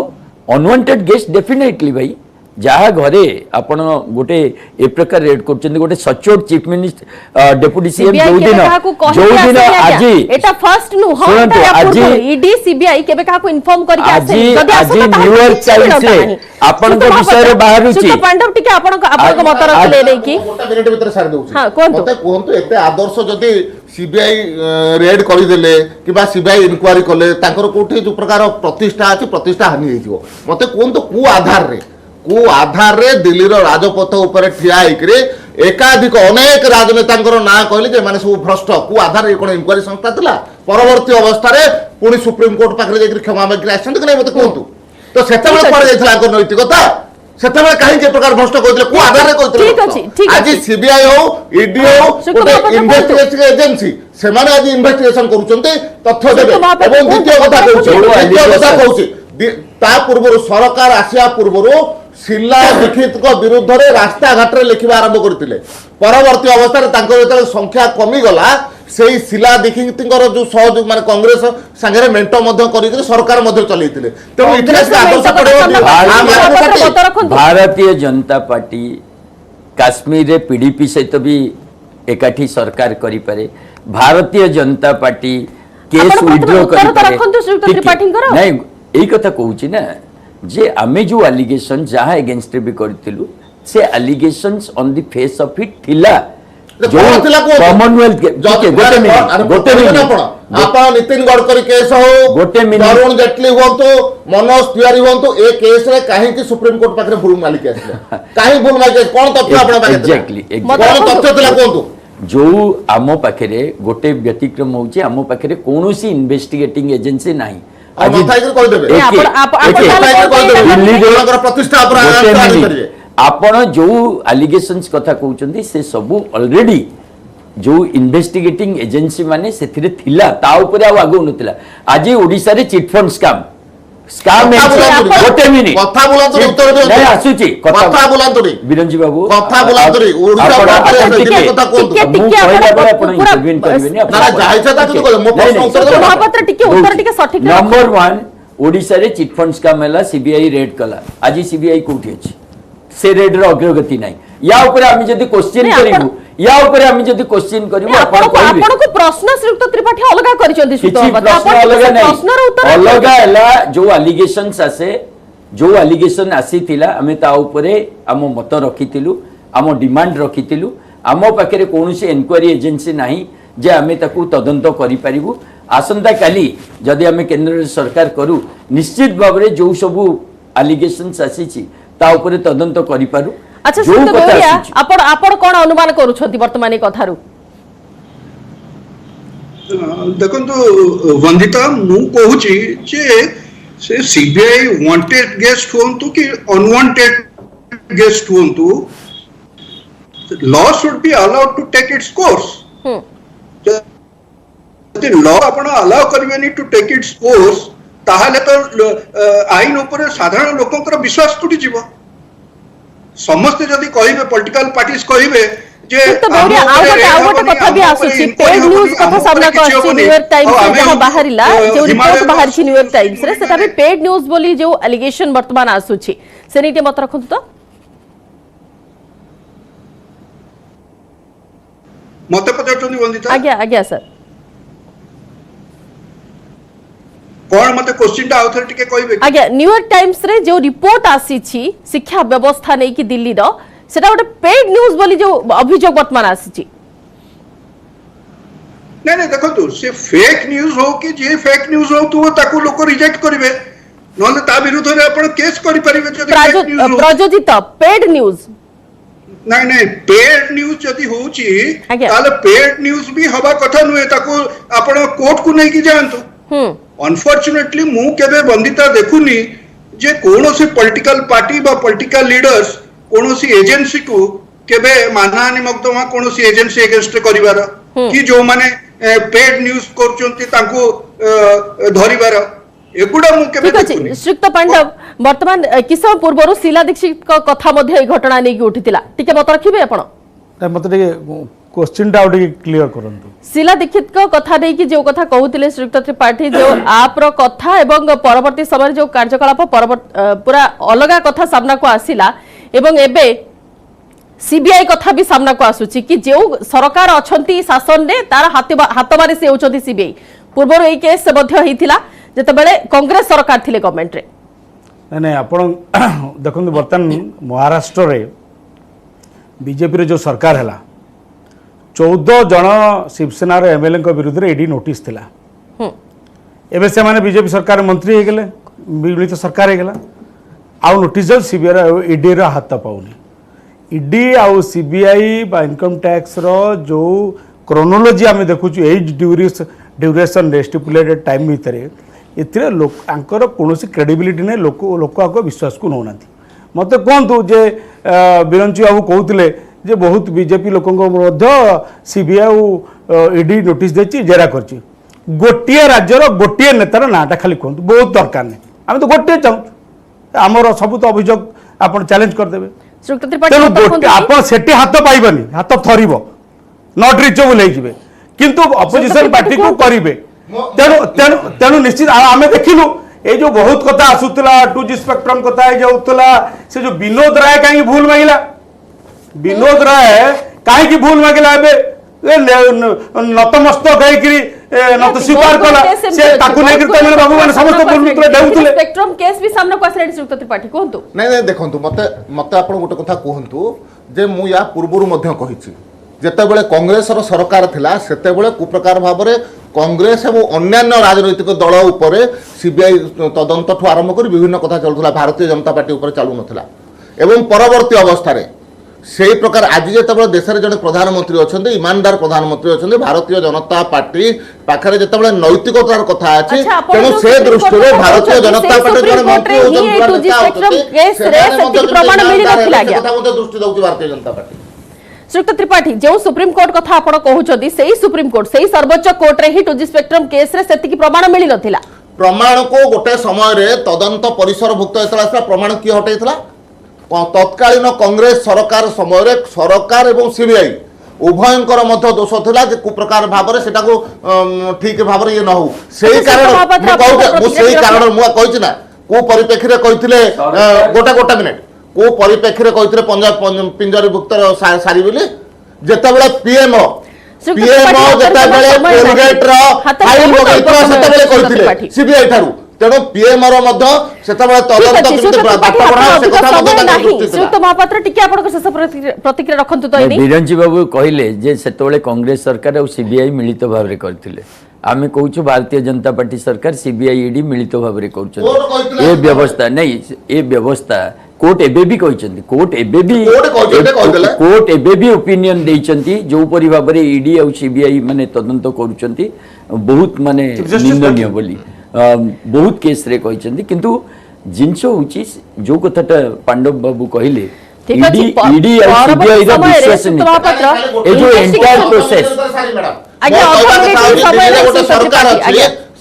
अनवांटेड गेस्ट डेफिनेटली भाई जहाँ घरे आपण गोटे ए प्रकार रेड करछन गोटे सचोट चीफ मिनिस्टर डेप्यूटी सीएम जो दिन आज एटा फर्स्ट नु हम आज ईडी सीबीआई केबे का को इन्फॉर्म करके आसे जदी आसे न्यूयॉर्क टाइम्स रे आपण को विषय रे बाहर छि पांडव टिके आपण को मत रख ले कि गोटा मिनिट भीतर सार दउ हां कोंतु मते कोंतु एते आदर्श जदी सीबीआई रेड करि देले किबा सीबीआई इंक्वायरी कले तांकर कोठी जो प्रकार प्रतिष्ठा अछि प्रतिष्ठा हानि हेजिवो मते कोंतु को आधार रे दिल्ली रो राजपथ ऊपर ठिया हेकरे एकाधिक अनेक राजनेतांकर ना कहले जे माने सब भ्रष्ट को आधार रे कोन इंक्वायरी संस्था थिला परवर्ती अवस्था रे पुनी सुप्रीम कोर्ट पाखरे जेकि क्षमा मागि आछन कि नै मते कोंतु तो सेतेबेले पड़े जायथला को नैतिकता सेतेबेले काहे जे प्रकार भ्रष्ट कहथिले को आधार रे कहथिले आज सीबीआई हो ईडी हो इन्वेस्टिगेशन एजेंसी से माने आज इन्वेस्टिगेशन करूचंते तथ्य देबे एवं द्वितीय कथा कहूची ता पूर्व सरकार आसिया पूर्व शिला दीक्षित विरुद्ध रे रास्ता घाट रे लिखिबा आरंभ करथिले परवर्ती अवस्था रे तांकर जेतले संख्या कमी गला सेही शिला दीक्षित जो सहयोग माने कांग्रेस संगे मेंटो मध्य करी सरकार मध्य चलैथिले तो इतिहास आदर्श पड़े भारतीय जनता पार्टी काश्मीर रे पीडीपी सहित भी एकाठी सरकार करि पारे Bharatiya Janata party case withdraw करि पारे नहीं एई कथा कहूची ना जे आमे जो एलिगेशन जहां अगेंस्ट भी करथिलु से allegations on the face of it थिला जो कॉमनवेल्थ गोटे मिनिट ଆପଣ ନିତିନ ଗଡକରୀ କେସ୍ ହଉ ଗୋଟେ minute। ଅରୁଣ ଜେଟଲି ହୁଅନ୍ତୁ मनोज तिवारी हुअन्तु ए केस रे काहे सुप्रीम कोर्ट पाखरे भूल मालिक आसले काहे भूल मालिक कोन तथ्य आपण पाखरे Exactly, कोन तथ्य तिला कोंतु जो आम पाखरे गोटे व्यतिक्रम होची आम पाखरे कोनोसी इन्वेस्टिगेटिंग एजेंसी नाही आज मथाई कर देबे प्रतिष्ठा पर आपण जो एलिगेशंस कथा कहउचंदी से सब ऑलरेडी जो इन्वेस्टिगेटिंग एजेंसी माने सेथिरे थिला ता ऊपर आ आगो नथिला आज ओडिसा रे चिट फंड स्कैम गोटे मिनिट कथा बोलंतु उत्तर दियो नहीं आसुची कथा बोलंतु बिरंजी बाबू कथा बोलंतु ओडिसा कथा कोंतु मु कहला पर आपण इंटरव्यू करबेनी ना जायचा ता तू मो प्रश्न उत्तर महापात्र उत्तर टिके सठिक नंबर 1 ओडिसा रे चिट फंड स्कैम हला सीबीआई रेड कला आज सीबीआई कोठी अछि से रेड रो अग्रगति नाही या ऊपर हम जदी क्वेश्चन करिवु या ऊपर हम जदी क्वेश्चन करिवु आपण को प्रश्न श्रीयुक्त त्रिपाठी अलगा करिसंती प्रश्न अलगा नहीं अलगा हला जो एलिगेशंस आसे जो एलिगेशन आसीथिला हमें ता ऊपर हम मत रखितिलु हम डिमांड रखितिलु हम पाखरे कोनोसी इंक्वायरी एजेंसी नाही जे हमें ताकू तदंत करि परिबु आसंता काली जदि हमें केंद्र सरकार करू निश्चित भाव रे जो सब एलिगेशंस आसीची ता ऊपर तदंत करि पारु अच्छा सुंदर बेरिया आपण कोन अनुमान करूछंती वर्तमान कथारु देखंतु वंदिता मु कहूची जे से सीबीआई वांटेड गेस्ट हुंतु कि अनवांटेड गेस्ट हुंतु law should be allowed to take its course यदि लॉ आपण अलाउ करबेनी टू टेक इट्स कोर्स ताहाले तो आईन ऊपर साधारण लोकंकर विश्वास टूटी जीवो समस्त जदि कहिबे पॉलिटिकल पार्टीज कहिबे जे तो बेरिया आ गोटे कथा भी आसुची पेड न्यूज कथा सामना को आसी न्यूयॉर्क टाइम्स रे जहां बाहरिला जो रिपोर्ट बाहर छी न्यूयॉर्क टाइम्स रे सेटा भी पेड न्यूज बोली जो एलिगेशन वर्तमान आसुची सेनिटे मत रखंतु तो मते पचारचंदी वंदिता आज्ञा आज्ञा सर कौन मते क्वेश्चन टा आउथर टिके कहबे आज्ञा न्यूयॉर्क टाइम्स रे जो रिपोर्ट आसी छी शिक्षा व्यवस्था नै कि दिल्ली रो सेटा गोटे पेड न्यूज बोली जो अभियोग वर्तमान आसी छी नहीं नहीं देखो तो से फेक न्यूज हो कि जे फेक न्यूज हो तो ताकू लोक रिजेक्ट करिवे नले ता विरुद्ध रे आपण केस करि परिवे जदि फेक न्यूज प्रयोजित पेड न्यूज नहीं नहीं पेड न्यूज जदि होची ताले पेड न्यूज भी हवा कथा नुए ताकू आपण कोर्ट को नै कि जानतु अनफॉर्चुनेटली मु केबे बंदिता देखुनी जे कोनोसी पॉलिटिकल पार्टी बा पॉलिटिकल लीडर्स कोनोसी एजेंसी को केबे मानहानि मोकदमा कोनोसी एजेंसी अगेंस्ट करिवार कि जो माने पेड न्यूज करचंती तांको धरिवार एगुडा मु केबे देखुनी श्रीयुक्त पांडव वर्तमान किसम पूर्वरु शीला दीक्षित को कथा मध्ये ए घटना नै कि उठितिला टिके मत रखिबे आपण मत टिके क्वेश्चन टा टिके क्लियर करंतु शीला दीक्षित को कथा नै कि जो कथा कहउतिले श्रीयुक्त त्रिपाठी जो आप रो कथा एवं परवर्ती समय जो कार्यकलाप पूरा अलगा कथा सामना को आसिला एवं एबे सीबीआई कथा भी सामना को आसुची कि जो सरकार अछंती शासन रे तार हाथ मारे से होचंती सीबीआई पूर्वर ए केस से मध्य हिथिला जते बेले कांग्रेस सरकार थिले गवर्नमेंट रे नहीं नहीं आपण देखंतु वर्तमान महाराष्ट्र रे बीजेपी रे जो सरकार हला 14 जन शिवसेना रे एमएलए को विरुद्ध रे ईडी नोटिस थिला एबे से माने बीजेपी सरकार मंत्री हे गेले मिलित सरकार हे गेला आउ नोटिस सीबीआई ईडी रो हाथ पाउनी ईडी आउ सीबीआई बा इनकम टैक्स रो जो क्रोनोलॉजी आमे देखुछु एज ड्यूरेशन स्टिपुलेटेड टाइम भितरे एथिरे लोक आंकर कोनोसी क्रेडिबिलिटी ने लोक आको विश्वास को नोनाती मते कहंतु जे बिरंची बाबू कहउतिले जे बहुत बीजेपी लोकंक मध्य सीबीआई ईडी नोटिस देछि जेरा करछि गोटिए राज्यर गोटिए नेतार नाटा खाली कहंतु बहुत दरकार नै आमे तो गोटिए चाहू आमर सब तो अभियोग आपण चैलेंज कर देबे श्रीयुक्त त्रिपाठी आपण सेठी हाथ पाइबनी हाथ थरिबो नॉट रिचेबल हे जिवे किंतु अपोजिशन पार्टी को करिवे तेनु तेनु तेनु निश्चित आमे देखिलु ए जो बहुत कथा आसुतला 2G स्पेक्ट्रम कथा हे जाउतला से जो विनोद राय काई भूल मागिला विनोद राय काई भूल मागिला एबे नतमस्तक हेकरी नत स्वीकार कला से ताकू नै करते माने बाबू माने समस्त भूल तो देउतले स्पेक्ट्रम केस भी सामना को आसले श्रीयुक्त त्रिपाठी कहंतु नहीं नहीं देखंतु मते आपण गोटे कथा कहंतु जे मु या पूर्वरु मध्य कहिछि जेतेबेले कांग्रेस रो सरकार थिला सेतेबेले कु प्रकार भाबरे कांग्रेस और अन्य राजनैतिक दल उपर सीबीआई तदंत ठू आरंभ कर विभिन्न कथा चलुला भारतीय जनता पार्टी उपर चलु नथिला एवं परवर्ती अवस्था से प्रकार आज जो देश में जड़े प्रधानमंत्री अच्छा ईमानदार प्रधानमंत्री अच्छा भारतीय जनता पार्टी पाखे जो नैतिकतार कथा अच्छी तेणु से दृष्टि भारतीय जनता पार्टी जड़े मंत्री दृष्टि दौर भारतीय जनता पार्टी। श्रीयुक्त त्रिपाठी जो सुप्रीम कोर्ट कथा आपण कहउछथि सेही सुप्रीम कोर्ट सेही सर्वोच्च कोर्ट रे ही 2G स्पेक्ट्रम केस रे सेतिकी प्रमाण मिली नथिला। प्रमाण को गोटे समय रे तदंत परिसरभुक्त होता प्रमाण किए हटैला तत्कालीन कांग्रेस सरकार समय रे सरकार एवं सीबीआई उभयंकर मध्य दोष थिला जे कुप्रकार भाव रे सेटा को ठीक भाव रे ये न हो सेही कारण मु कहिछि ना को परिप्रेक्षी रे कहिथिले गोटा मिनिट को परिप्रेक्षी रे कहिथिले पंजाब पिंजरीभुक्त सारी बोली जेतेबेले पीएमओ जेतेबेले कोलगेट रो फाइल बगैतो सेतेबेले कहिथिले सीबीआई थारु तेणु पीएमओ रो मध्य सेतेबेले तदंत बात से कथा मध्य श्रीयुक्त महापात्र टिके आपण शेष प्रतिक्रिया रखंतु तो नै बिरंजी बाबू कहले जे सेतेबेले कांग्रेस सरकार और सीबीआई मिलित भाव रे करथिले आमे कहूछु भारतीय जनता पार्टी सरकार सीबीआई ईडी मिलित भाव रे करछन ए व्यवस्था नहीं ए व्यवस्था कोर्ट एबे भी कहचंती कोर्ट एबे भी ओपिनियन देइचंती जो परि भाव रे ईडी और सीबीआई माने तदंत करूचंती बहुत माने निंदनीय बोली बहुत केस रे कहचंती किंतु जिंस होची जो कथाटा पांडव बाबू कहले ईडी और सीबीआई रा विश्वास नहीं ए जो एंटायर प्रोसेस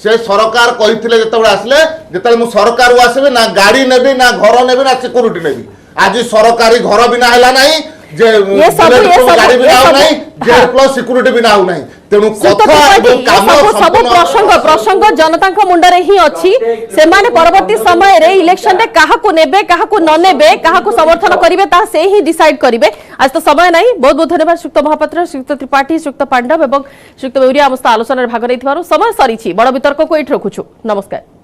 से सरकार कही आसले मु सरकार आसबे ना गाड़ी नेबी ना घर नेबी ना सिक्यूरीटी नेबी आज सरकारी घर बिना हैला नहीं जे गाड़ी बिना नहीं जे प्लस सिक्यूरीटी बिना हो नहीं तेणु प्रसंग जनता मुंडरे ही अच्छी से माने परवर्ती समय रे इलेक्शन रे काहाकू नेबे काहाकू न नेबे काहाकू समर्थन करिवे ता से ही डिसाइड करिवे आज तो समय नहीं बहुत बहुत धन्यवाद श्रीयुक्त महापात्र श्रीयुक्त त्रिपाठी श्रीयुक्त पांडव एवं श्रीयुक्त बेउरिया आलोचना भाग रही समय सरी बड़ वितर्क को एठ रखुछु नमस्कार।